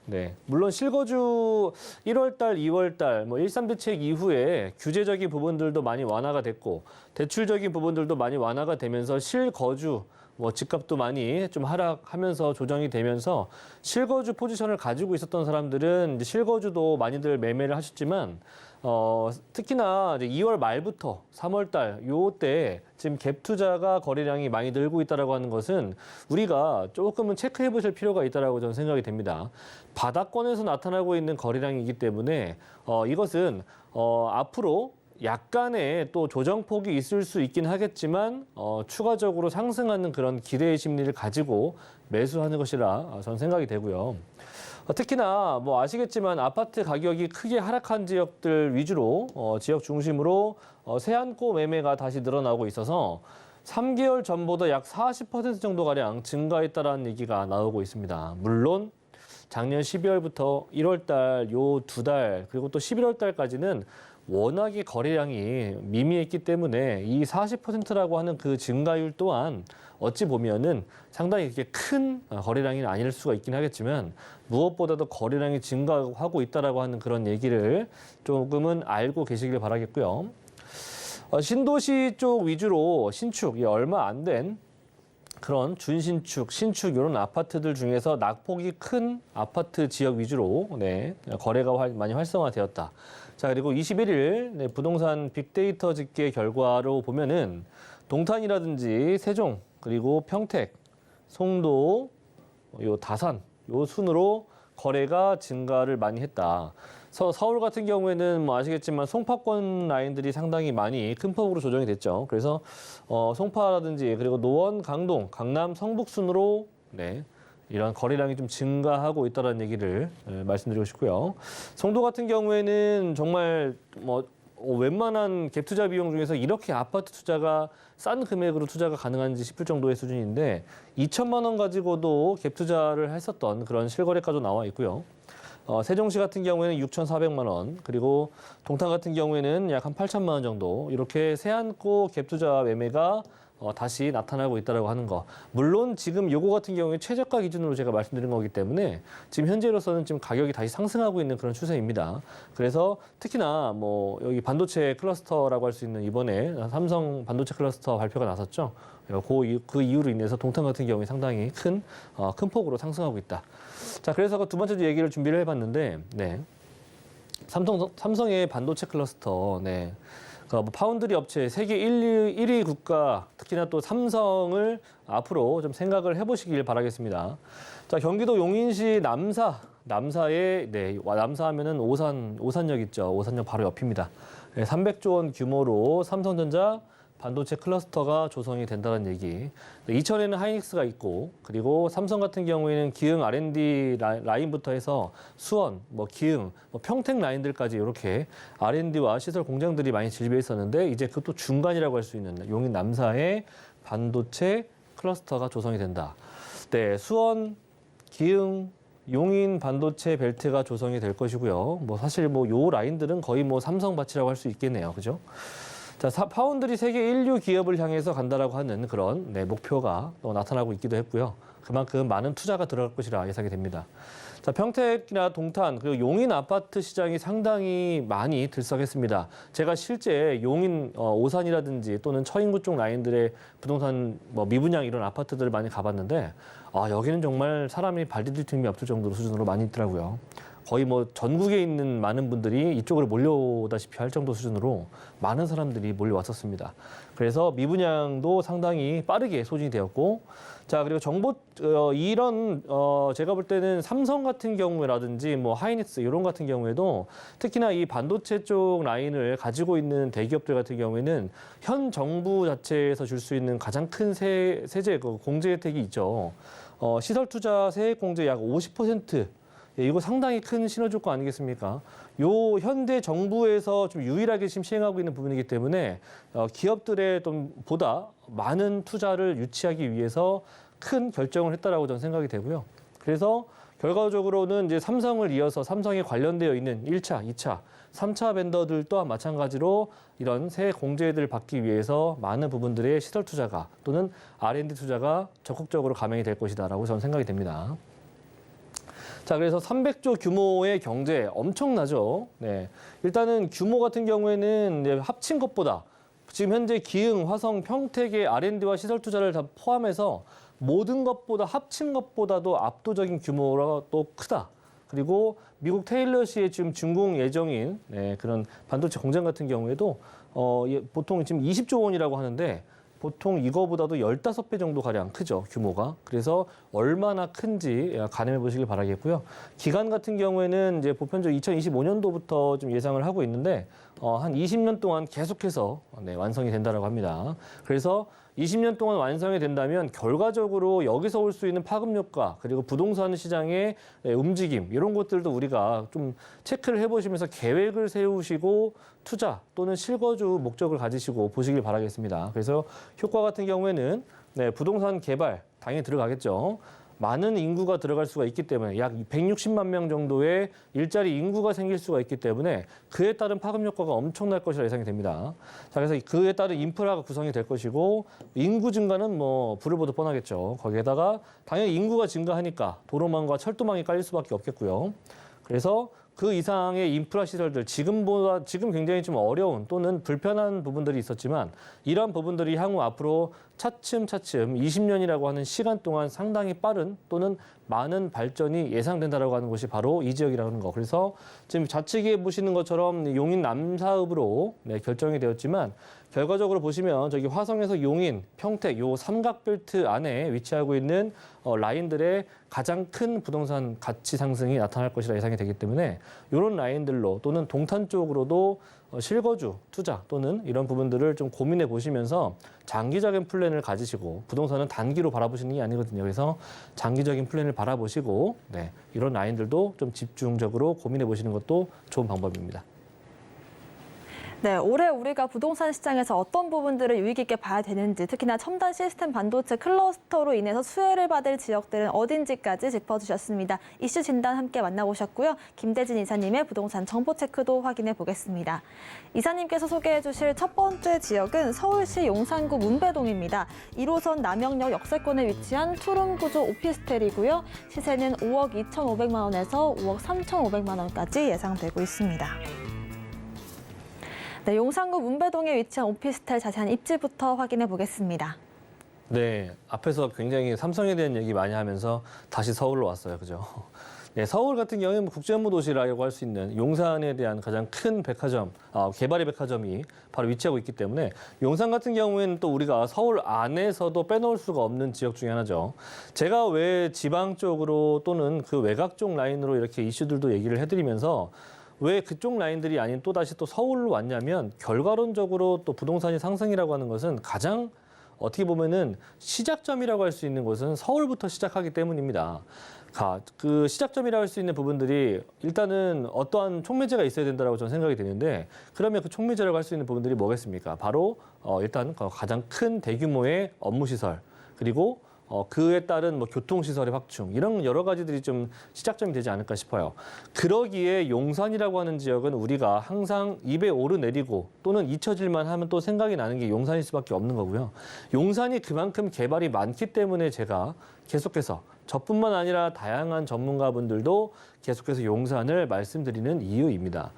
물론 실거주 1월달, 2월달, 뭐 13대책 이후에 규제적인 부분들도 많이 완화가 됐고, 대출적인 부분들도 많이 완화가 되면서 실거주, 뭐 집값도 많이 좀 하락하면서 조정이 되면서 실거주 포지션을 가지고 있었던 사람들은 이제 실거주도 많이들 매매를 하셨지만 특히나 이제 2월 말부터 3월 달 요때 지금 갭 투자가 거래량이 많이 늘고 있다라고 하는 것은 우리가 조금은 체크해 보실 필요가 있다라고 저는 생각이 됩니다. 바닥권에서 나타나고 있는 거래량이기 때문에 이것은 앞으로 약간의 또 조정폭이 있을 수 있긴 하겠지만 추가적으로 상승하는 그런 기대의 심리를 가지고 매수하는 것이라 저는 생각이 되고요. 특히나 뭐 아시겠지만 아파트 가격이 크게 하락한 지역들 위주로 지역 중심으로 세안고 매매가 다시 늘어나고 있어서 3개월 전보다 약 40% 정도가량 증가했다라는 얘기가 나오고 있습니다. 물론 작년 12월부터 1월 달 요 2달 그리고 또 11월 달까지는 워낙에 거래량이 미미했기 때문에 이 40%라고 하는 그 증가율 또한 어찌 보면은 상당히 그렇게 큰 거래량이 아닐 수가 있긴 하겠지만 무엇보다도 거래량이 증가하고 있다라고 하는 그런 얘기를 조금은 알고 계시길 바라겠고요. 신도시 쪽 위주로 신축이 얼마 안 된 그런 준신축, 신축 이런 아파트들 중에서 낙폭이 큰 아파트 지역 위주로 거래가 많이 활성화되었다. 자, 그리고 21일 부동산 빅데이터 집계 결과로 보면은 동탄이라든지 세종, 그리고 평택, 송도, 요 다산, 요 순으로 거래가 증가를 많이 했다. 서울 같은 경우에는 뭐 아시겠지만 송파권 라인들이 상당히 많이 큰 폭으로 조정이 됐죠. 그래서 송파라든지 그리고 노원, 강동, 강남, 성북 순으로 이런 거래량이 좀 증가하고 있다는 얘기를 말씀드리고 싶고요. 송도 같은 경우에는 정말 뭐 웬만한 갭 투자 비용 중에서 이렇게 아파트 투자가 싼 금액으로 투자가 가능한지 싶을 정도의 수준인데 2천만 원 가지고도 갭 투자를 했었던 그런 실거래가도 나와 있고요. 세종시 같은 경우에는 6,400만 원, 그리고 동탄 같은 경우에는 약 한 8천만 원 정도 이렇게 세안고 갭 투자 매매가 다시 나타나고 있다고 하는 거. 물론 지금 요거 같은 경우에 최저가 기준으로 제가 말씀드린 거기 때문에 지금 현재로서는 지금 가격이 다시 상승하고 있는 그런 추세입니다. 그래서 특히나 뭐 여기 반도체 클러스터라고 할 수 있는 이번에 삼성 반도체 클러스터 발표가 나섰죠. 그 이유로 인해서 동탄 같은 경우에 상당히 큰 폭으로 상승하고 있다. 자, 그래서 그 두 번째 얘기를 준비를 해봤는데, 삼성의 반도체 클러스터, 뭐 파운드리 업체 세계 1위 국가, 특히나 또 삼성을 앞으로 좀 생각을 해보시길 바라겠습니다. 자, 경기도 용인시 남사에 남사하면은 오산역 있죠. 오산역 바로 옆입니다. 300조 원 규모로 삼성전자 반도체 클러스터가 조성이 된다는 얘기. 이천에는 하이닉스가 있고, 그리고 삼성 같은 경우에는 기흥 R&D 라인부터 해서 수원, 기흥, 평택 라인들까지 이렇게 R&D와 시설 공장들이 많이 질비해 있었는데 이제 그것도 중간이라고 할 수 있는 용인 남사의 반도체 클러스터가 조성이 된다. 네, 수원, 기흥, 용인 반도체 벨트가 조성이 될 것이고요. 사실 요 라인들은 거의 삼성 밭이라고 할 수 있겠네요. 그죠? 자, 파운드리 세계 인류 기업을 향해서 간다라고 하는 그런 목표가 또 나타나고 있기도 했고요. 그만큼 많은 투자가 들어갈 것이라 예상이 됩니다. 자, 평택이나 동탄 그리고 용인 아파트 시장이 상당히 많이 들썩했습니다. 제가 실제 용인 오산이라든지 또는 처인구 쪽 라인들의 부동산 미분양 이런 아파트들을 많이 가봤는데 여기는 정말 사람이 발 디딜 틈이 없을 정도로 수준으로 많이 있더라고요. 거의 전국에 있는 많은 분들이 이쪽으로 몰려오다시피 할 정도 수준으로 많은 사람들이 몰려왔었습니다. 그래서 미분양도 상당히 빠르게 소진이 되었고, 자, 그리고 이런, 제가 볼 때는 삼성 같은 경우라든지 하이닉스 이런 같은 경우에도 특히나 이 반도체 쪽 라인을 가지고 있는 대기업들 같은 경우에는 현 정부 자체에서 줄 수 있는 가장 큰 세제, 공제 혜택이 있죠. 시설 투자 세액 공제 약 50%. 이거 상당히 큰 신호 조건 아니겠습니까? 요 현대 정부에서 좀 유일하게 지금 시행하고 있는 부분이기 때문에 기업들의 좀 보다 많은 투자를 유치하기 위해서 큰 결정을 했다라고 저는 생각이 되고요. 그래서 결과적으로는 이제 삼성을 이어서 삼성에 관련되어 있는 1차, 2차, 3차 벤더들 또한 마찬가지로 이런 세액 공제를 받기 위해서 많은 부분들의 시설 투자가 또는 R&D 투자가 적극적으로 감행이 될 것이다라고 저는 생각이 됩니다. 자, 그래서 300조 규모의 경제 엄청나죠. 네. 일단은 규모 같은 경우에는 합친 것보다 지금 현재 기흥, 화성, 평택의 R&D와 시설 투자를 다 포함해서 모든 것보다 합친 것보다도 압도적인 규모가 또 크다. 그리고 미국 테일러시의 지금 준공 예정인 그런 반도체 공장 같은 경우에도 보통 지금 20조 원이라고 하는데 보통 이거보다도 15배 정도 가량 크죠, 규모가. 그래서 얼마나 큰지 가늠해 보시길 바라겠고요. 기간 같은 경우에는 이제 보편적으로 2025년도부터 좀 예상을 하고 있는데 한 20년 동안 계속해서 완성이 된다라고 합니다. 그래서 20년 동안 완성이 된다면 결과적으로 여기서 올 수 있는 파급 효과 그리고 부동산 시장의 움직임 이런 것들도 우리가 좀 체크를 해보시면서 계획을 세우시고 투자 또는 실거주 목적을 가지시고 보시길 바라겠습니다. 그래서 효과 같은 경우에는 부동산 개발 당연히 들어가겠죠. 많은 인구가 들어갈 수가 있기 때문에 약 160만 명 정도의 일자리 인구가 생길 수가 있기 때문에 그에 따른 파급 효과가 엄청날 것이라 예상이 됩니다. 자, 그래서 그에 따른 인프라가 구성이 될 것이고 인구 증가는 불을 보듯 뻔하겠죠. 거기에다가 당연히 인구가 증가하니까 도로망과 철도망이 깔릴 수밖에 없겠고요. 그래서 그 이상의 인프라 시설들 지금 굉장히 좀 어려운 또는 불편한 부분들이 있었지만 이러한 부분들이 향후 앞으로 차츰차츰 20년이라고 하는 시간 동안 상당히 빠른 또는 많은 발전이 예상된다라고 하는 것이 바로 이 지역이라는 거. 그래서 지금 좌측에 보시는 것처럼 용인 남사읍으로 결정이 되었지만 결과적으로 보시면 저기 화성에서 용인, 평택 요 삼각벨트 안에 위치하고 있는 라인들의 가장 큰 부동산 가치 상승이 나타날 것이라 예상이 되기 때문에 이런 라인들로 또는 동탄 쪽으로도 실거주, 투자 또는 이런 부분들을 좀 고민해 보시면서 장기적인 플랜을 가지시고 부동산은 단기로 바라보시는 게 아니거든요. 그래서 장기적인 플랜을 바라보시고 이런 라인들도 좀 집중적으로 고민해 보시는 것도 좋은 방법입니다. 네, 올해 우리가 부동산 시장에서 어떤 부분들을 유의 깊게 봐야 되는지, 특히나 첨단 시스템 반도체 클러스터로 인해서 수혜를 받을 지역들은 어딘지까지 짚어주셨습니다. 이슈 진단 함께 만나보셨고요. 김대진 이사님의 부동산 정보 체크도 확인해 보겠습니다. 이사님께서 소개해 주실 첫 번째 지역은 서울시 용산구 문배동입니다. 1호선 남영역 역세권에 위치한 투룸 구조 오피스텔이고요. 시세는 5억 2,500만 원에서 5억 3,500만 원까지 예상되고 있습니다. 네, 용산구 문배동에 위치한 오피스텔 자세한 입지부터 확인해 보겠습니다. 네, 앞에서 굉장히 삼성에 대한 얘기 많이 하면서 다시 서울로 왔어요. 그죠? 네, 서울 같은 경우는 국제업무 도시라고 할 수 있는 용산에 대한 가장 큰 백화점, 개발의 백화점이 바로 위치하고 있기 때문에 용산 같은 경우에는 또 우리가 서울 안에서도 빼놓을 수가 없는 지역 중에 하나죠. 제가 왜 지방 쪽으로 또는 그 외곽 쪽 라인으로 이렇게 이슈들도 얘기를 해드리면서 왜 그쪽 라인들이 아닌 또다시 또 서울로 왔냐면 결과론적으로 또 부동산이 상승이라고 하는 것은 가장 어떻게 보면은 시작점이라고 할 수 있는 곳은 서울부터 시작하기 때문입니다. 그 시작점이라고 할 수 있는 부분들이 일단은 어떠한 촉매제가 있어야 된다고 저는 생각이 드는데 그러면 그 촉매제라고 할 수 있는 부분들이 뭐겠습니까? 바로 일단 가장 큰 대규모의 업무시설 그리고 그에 따른 뭐 교통시설의 확충 이런 여러 가지들이 좀 시작점이 되지 않을까 싶어요. 그러기에 용산이라고 하는 지역은 우리가 항상 입에 오르내리고 또는 잊혀질만 하면 또 생각이 나는 게 용산일 수밖에 없는 거고요. 용산이 그만큼 개발이 많기 때문에 제가 계속해서 저뿐만 아니라 다양한 전문가분들도 계속해서 용산을 말씀드리는 이유입니다.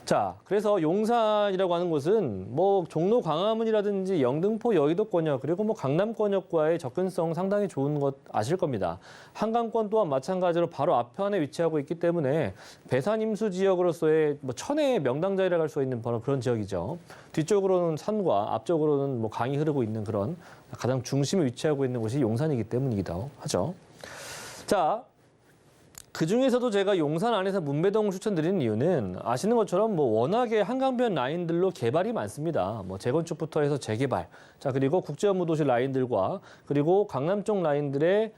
자, 그래서 용산이라고 하는 곳은 뭐 종로 광화문이라든지 영등포 여의도권역 그리고 뭐 강남권역과의 접근성 상당히 좋은 것 아실 겁니다. 한강권 또한 마찬가지로 바로 앞편에 위치하고 있기 때문에 배산 임수 지역으로서의 뭐 천혜의 명당자리라고 할 수 있는 바로 그런 지역이죠. 뒤쪽으로는 산과 앞쪽으로는 뭐 강이 흐르고 있는 그런 가장 중심에 위치하고 있는 곳이 용산이기 때문이기도 하죠. 자, 그중에서도 제가 용산 안에서 문배동을 추천드리는 이유는 아시는 것처럼 뭐 워낙에 한강변 라인들로 개발이 많습니다. 뭐 재건축부터 해서 재개발, 자 그리고 국제업무도시 라인들과 그리고 강남 쪽 라인들의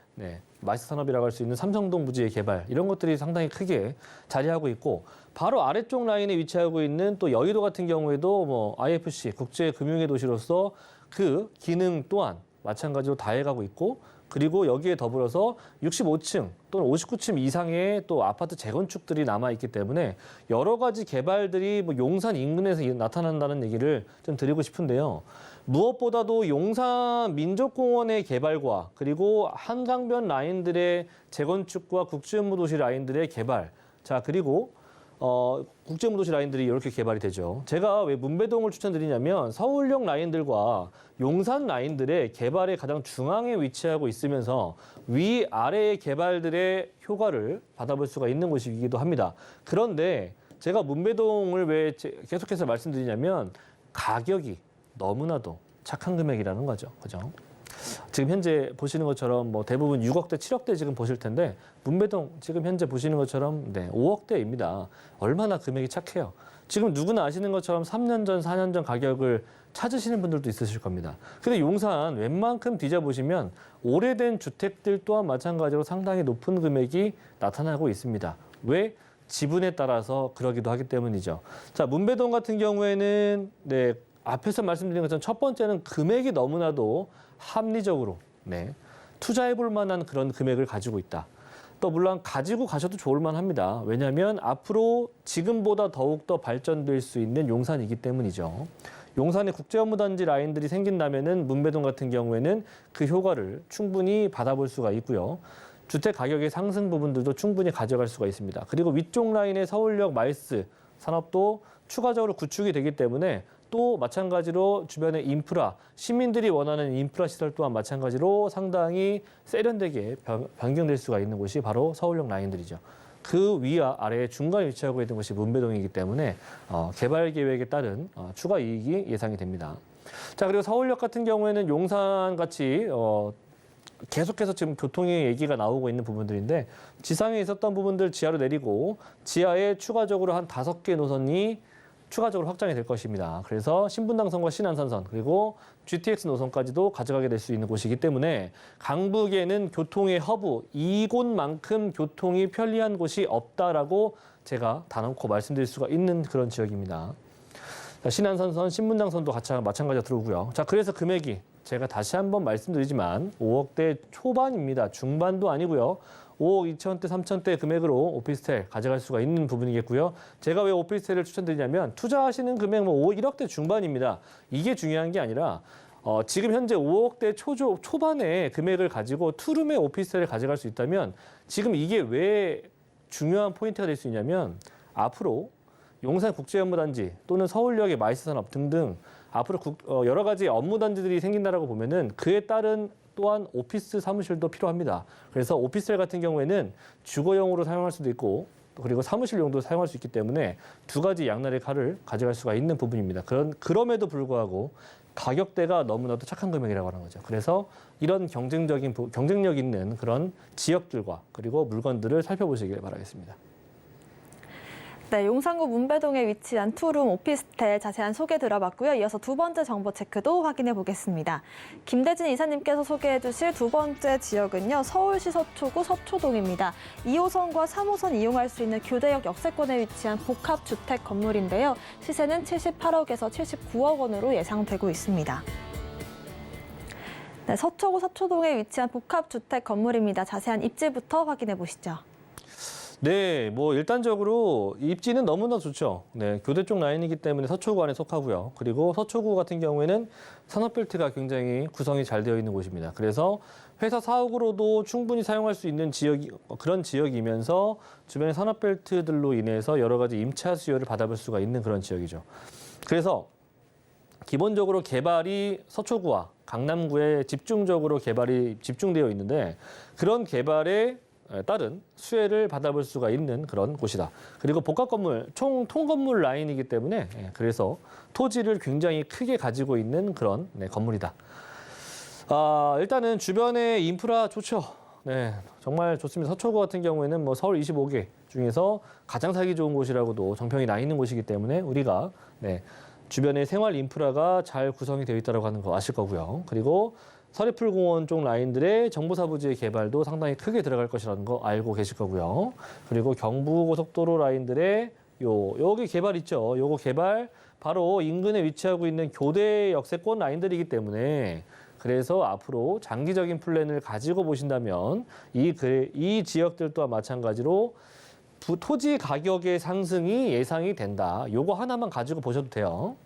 마이스 산업이라고 할 수 있는 삼성동 부지의 개발 이런 것들이 상당히 크게 자리하고 있고 바로 아래쪽 라인에 위치하고 있는 또 여의도 같은 경우에도 뭐 IFC 국제금융의 도시로서 그 기능 또한 마찬가지로 다해가고 있고 그리고 여기에 더불어서 65층 또는 59층 이상의 또 아파트 재건축들이 남아있기 때문에 여러 가지 개발들이 뭐 용산 인근에서 나타난다는 얘기를 좀 드리고 싶은데요. 무엇보다도 용산 민족공원의 개발과 그리고 한강변 라인들의 재건축과 국제업무도시 라인들의 개발, 자 그리고 국제무도시 라인들이 이렇게 개발이 되죠. 제가 왜 문배동을 추천드리냐면 서울역 라인들과 용산 라인들의 개발의 가장 중앙에 위치하고 있으면서 위아래의 개발들의 효과를 받아볼 수가 있는 곳이기도 합니다. 그런데 제가 문배동을 왜 계속해서 말씀드리냐면 가격이 너무나도 착한 금액이라는 거죠. 그죠? 지금 현재 보시는 것처럼 뭐 대부분 6억대, 7억대 지금 보실 텐데 문배동 지금 현재 보시는 것처럼 5억대입니다. 얼마나 금액이 착해요. 지금 누구나 아시는 것처럼 3년 전, 4년 전 가격을 찾으시는 분들도 있으실 겁니다. 근데 용산 웬만큼 뒤져보시면 오래된 주택들 또한 마찬가지로 상당히 높은 금액이 나타나고 있습니다. 왜? 지분에 따라서 그러기도 하기 때문이죠. 자, 문배동 같은 경우에는 앞에서 말씀드린 것처럼 첫 번째는 금액이 너무나도 합리적으로 투자해 볼 만한 그런 금액을 가지고 있다. 또 물론 가지고 가셔도 좋을 만합니다. 왜냐하면 앞으로 지금보다 더욱더 발전될 수 있는 용산이기 때문이죠. 용산에 국제업무단지 라인들이 생긴다면은 문배동 같은 경우에는 그 효과를 충분히 받아볼 수가 있고요. 주택 가격의 상승 부분들도 충분히 가져갈 수가 있습니다. 그리고 위쪽 라인의 서울역 마이스 산업도 추가적으로 구축이 되기 때문에 또 마찬가지로 주변의 인프라, 시민들이 원하는 인프라 시설 또한 마찬가지로 상당히 세련되게 변경될 수가 있는 곳이 바로 서울역 라인들이죠. 그 위와 아래에 중간에 위치하고 있는 곳이 문배동이기 때문에 개발 계획에 따른 추가 이익이 예상이 됩니다. 자, 그리고 서울역 같은 경우에는 용산같이 계속해서 지금 교통의 얘기가 나오고 있는 부분들인데 지상에 있었던 부분들 지하로 내리고 지하에 추가적으로 한 5개 노선이 추가적으로 확장이 될 것입니다. 그래서 신분당선과 신안산선 그리고 GTX 노선까지도 가져가게 될 수 있는 곳이기 때문에 강북에는 교통의 허브 이곳만큼 교통이 편리한 곳이 없다라고 제가 단언코 말씀드릴 수가 있는 그런 지역입니다. 자, 신안산선, 신분당선도 마찬가지로 들어오고요. 자, 그래서 금액이 제가 다시 한번 말씀드리지만 5억대 초반입니다. 중반도 아니고요. 5억 2천대, 3천대 금액으로 오피스텔 가져갈 수가 있는 부분이겠고요. 제가 왜 오피스텔을 추천드리냐면 투자하시는 금액 뭐 5, 1억대 중반입니다. 이게 중요한 게 아니라 지금 현재 5억대 초반의 금액을 가지고 투룸의 오피스텔을 가져갈 수 있다면 지금 이게 왜 중요한 포인트가 될 수 있냐면 앞으로 용산 국제업무단지 또는 서울역의 마이스 산업 등등 앞으로 여러 가지 업무단지들이 생긴다라고 보면은 그에 따른 또한 오피스 사무실도 필요합니다. 그래서 오피스텔 같은 경우에는 주거용으로 사용할 수도 있고 그리고 사무실용도 사용할 수 있기 때문에 두 가지 양날의 칼을 가져갈 수가 있는 부분입니다. 그럼에도 불구하고 가격대가 너무나도 착한 금액이라고 하는 거죠. 그래서 이런 경쟁력 있는 그런 지역들과 그리고 물건들을 살펴보시길 바라겠습니다. 네, 용산구 문배동에 위치한 투룸 오피스텔 자세한 소개 들어봤고요. 이어서 두 번째 정보 체크도 확인해 보겠습니다. 김대진 이사님께서 소개해 주실 두 번째 지역은요. 서울시 서초구 서초동입니다. 2호선과 3호선 이용할 수 있는 교대역 역세권에 위치한 복합주택 건물인데요. 시세는 78억에서 79억 원으로 예상되고 있습니다. 네, 서초구 서초동에 위치한 복합주택 건물입니다. 자세한 입지부터 확인해 보시죠. 네, 뭐 일단적으로 입지는 너무나 좋죠. 네, 교대 쪽 라인이기 때문에 서초구 안에 속하고요. 그리고 서초구 같은 경우에는 산업벨트가 굉장히 구성이 잘 되어 있는 곳입니다. 그래서 회사 사옥으로도 충분히 사용할 수 있는 그런 지역이면서 주변의 산업벨트들로 인해서 여러 가지 임차 수요를 받아볼 수가 있는 그런 지역이죠. 그래서 기본적으로 개발이 서초구와 강남구에 집중적으로 개발이 집중되어 있는데 그런 개발에 따른 수혜를 받아볼 수가 있는 그런 곳이다. 그리고 복합 건물, 총 통건물 라인이기 때문에 그래서 토지를 굉장히 크게 가지고 있는 그런 건물이다. 일단은 주변에 인프라 좋죠. 네, 정말 좋습니다. 서초구 같은 경우에는 뭐 서울 25개 중에서 가장 살기 좋은 곳이라고도 정평이 나 있는 곳이기 때문에 우리가 주변에 생활 인프라가 잘 구성이 되어 있다고 하는 거 아실 거고요. 그리고 서리풀공원 쪽 라인들의 정보사부지의 개발도 상당히 크게 들어갈 것이라는 거 알고 계실 거고요. 그리고 경부고속도로 라인들의 여기 개발 있죠. 요거 개발 바로 인근에 위치하고 있는 교대 역세권 라인들이기 때문에 그래서 앞으로 장기적인 플랜을 가지고 보신다면 이 지역들 또한 마찬가지로 토지 가격의 상승이 예상이 된다. 요거 하나만 가지고 보셔도 돼요.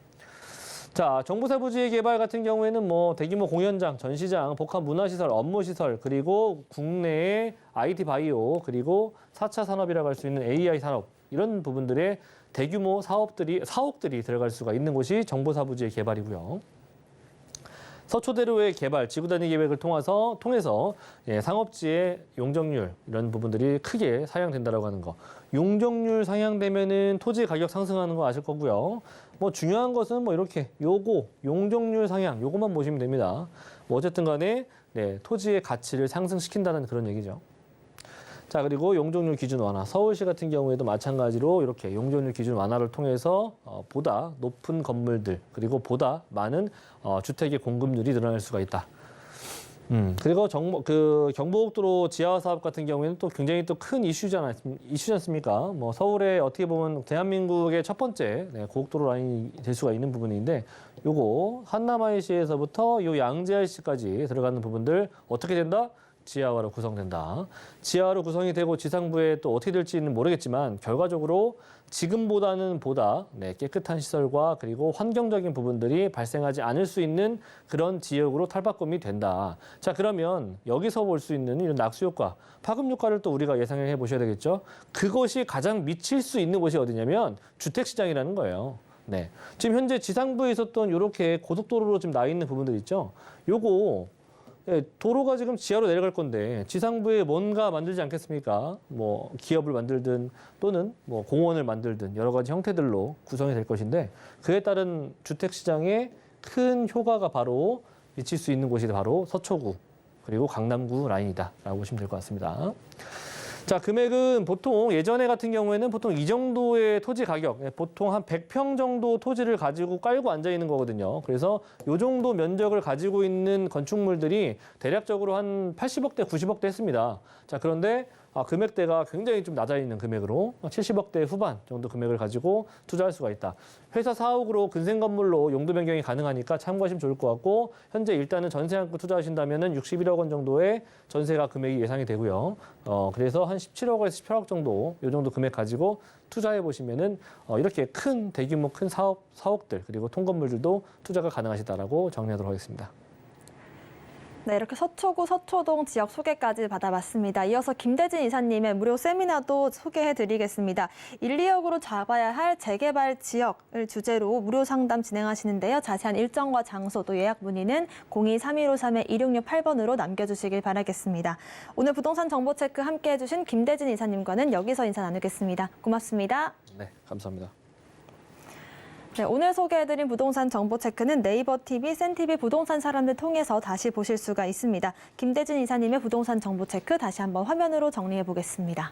자, 정보사부지의 개발 같은 경우에는 뭐 대규모 공연장, 전시장, 복합 문화시설, 업무시설, 그리고 국내의 IT 바이오, 그리고 4차 산업이라고 할 수 있는 AI 산업 이런 부분들의 대규모 사옥들이 들어갈 수가 있는 곳이 정보사부지의 개발이고요. 서초대로의 개발, 지구단위 계획을 통해서 상업지의 용적률 이런 부분들이 크게 상향된다라고 하는 거. 용적률 상향되면은 토지 가격 상승하는 거 아실 거고요. 뭐 중요한 것은 뭐 이렇게 용적률 상향 요것만 보시면 됩니다. 뭐 어쨌든 간에 토지의 가치를 상승시킨다는 그런 얘기죠. 자, 그리고 용적률 기준 완화. 서울시 같은 경우에도 마찬가지로 이렇게 용적률 기준 완화를 통해서 보다 높은 건물들 그리고 보다 많은 주택의 공급률이 늘어날 수가 있다. 그리고 경부고속도로 지하 사업 같은 경우에는 또 굉장히 또 큰 이슈지 않습니까? 뭐 서울에 어떻게 보면 대한민국의 첫 번째 고속도로 라인이 될 수가 있는 부분인데 요거 한남 IC에서부터 요 양재 IC까지 들어가는 부분들 어떻게 된다? 지하화로 구성된다. 지하화로 구성이 되고 지상부에 또 어떻게 될지는 모르겠지만 결과적으로 지금보다는 보다 깨끗한 시설과 그리고 환경적인 부분들이 발생하지 않을 수 있는 그런 지역으로 탈바꿈이 된다. 자, 그러면 여기서 볼 수 있는 이런 낙수 효과, 파급 효과를 또 우리가 예상해 보셔야 되겠죠. 그것이 가장 미칠 수 있는 곳이 어디냐면 주택시장이라는 거예요. 네. 지금 현재 지상부에 있었던 이렇게 고속도로로 지금 나 있는 부분들 있죠. 요거 도로가 지금 지하로 내려갈 건데 지상부에 뭔가 만들지 않겠습니까? 뭐 기업을 만들든 또는 뭐 공원을 만들든 여러 가지 형태들로 구성이 될 것인데 그에 따른 주택 시장에 큰 효과가 바로 미칠 수 있는 곳이 바로 서초구 그리고 강남구 라인이다라고 보시면 될 것 같습니다. 자, 금액은 보통 예전에 같은 경우에는 보통 이 정도의 토지 가격, 보통 한 100평 정도 토지를 가지고 깔고 앉아 있는 거거든요. 그래서 이 정도 면적을 가지고 있는 건축물들이 대략적으로 한 80억대, 90억대 했습니다. 자, 그런데 금액대가 굉장히 좀 낮아 있는 금액으로 70억대 후반 정도 금액을 가지고 투자할 수가 있다. 회사 사옥으로 근생 건물로 용도 변경이 가능하니까 참고하시면 좋을 것 같고 현재 일단은 전세 안고 투자하신다면은 61억 원 정도의 전세가 금액이 예상이 되고요. 그래서 한 17억에서 18억 정도 이 정도 금액 가지고 투자해 보시면은 이렇게 대규모 큰 사옥들 그리고 통건물들도 투자가 가능하시다라고 정리하도록 하겠습니다. 네, 이렇게 서초구, 서초동 지역 소개까지 받아봤습니다. 이어서 김대진 이사님의 무료 세미나도 소개해드리겠습니다. 1, 2억으로 잡아야 할 재개발 지역을 주제로 무료 상담 진행하시는데요. 자세한 일정과 장소 또 예약 문의는 02-3153-2668번으로 남겨주시길 바라겠습니다. 오늘 부동산 정보체크 함께해주신 김대진 이사님과는 여기서 인사 나누겠습니다. 고맙습니다. 네, 감사합니다. 네, 오늘 소개해드린 부동산 정보체크는 네이버 TV, 센TV 부동산 사람들 통해서 다시 보실 수가 있습니다. 김대진 이사님의 부동산 정보체크 다시 한번 화면으로 정리해 보겠습니다.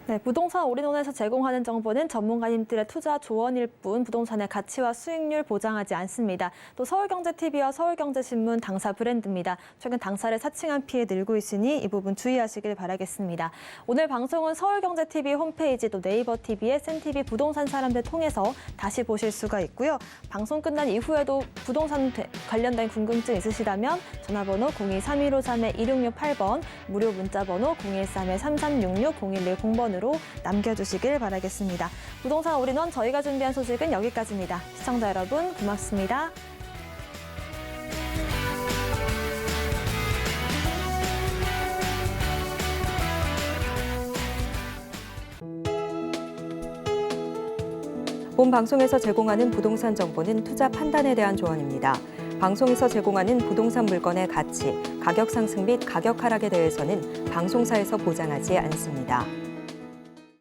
네, 부동산 올인원에서 제공하는 정보는 전문가님들의 투자 조언일 뿐 부동산의 가치와 수익률 보장하지 않습니다. 또 서울경제TV와 서울경제신문 당사 브랜드입니다. 최근 당사를 사칭한 피해 늘고 있으니 이 부분 주의하시길 바라겠습니다. 오늘 방송은 서울경제TV 홈페이지 또 네이버 TV의 센TV 부동산 사람들 통해서 다시 보실 수가 있고요. 방송 끝난 이후에도 부동산 관련된 궁금증 있으시다면 전화번호 02-3153-2668번, 무료 문자번호 013-3366-0110번으로 남겨주시길 바라겠습니다. 부동산 올인원 저희가 준비한 소식은 여기까지입니다. 시청자 여러분 고맙습니다. 본 방송에서 제공하는 부동산 정보는 투자 판단에 대한 조언입니다. 방송에서 제공하는 부동산 물건의 가치, 가격 상승 및 가격 하락에 대해서는 방송사에서 보장하지 않습니다.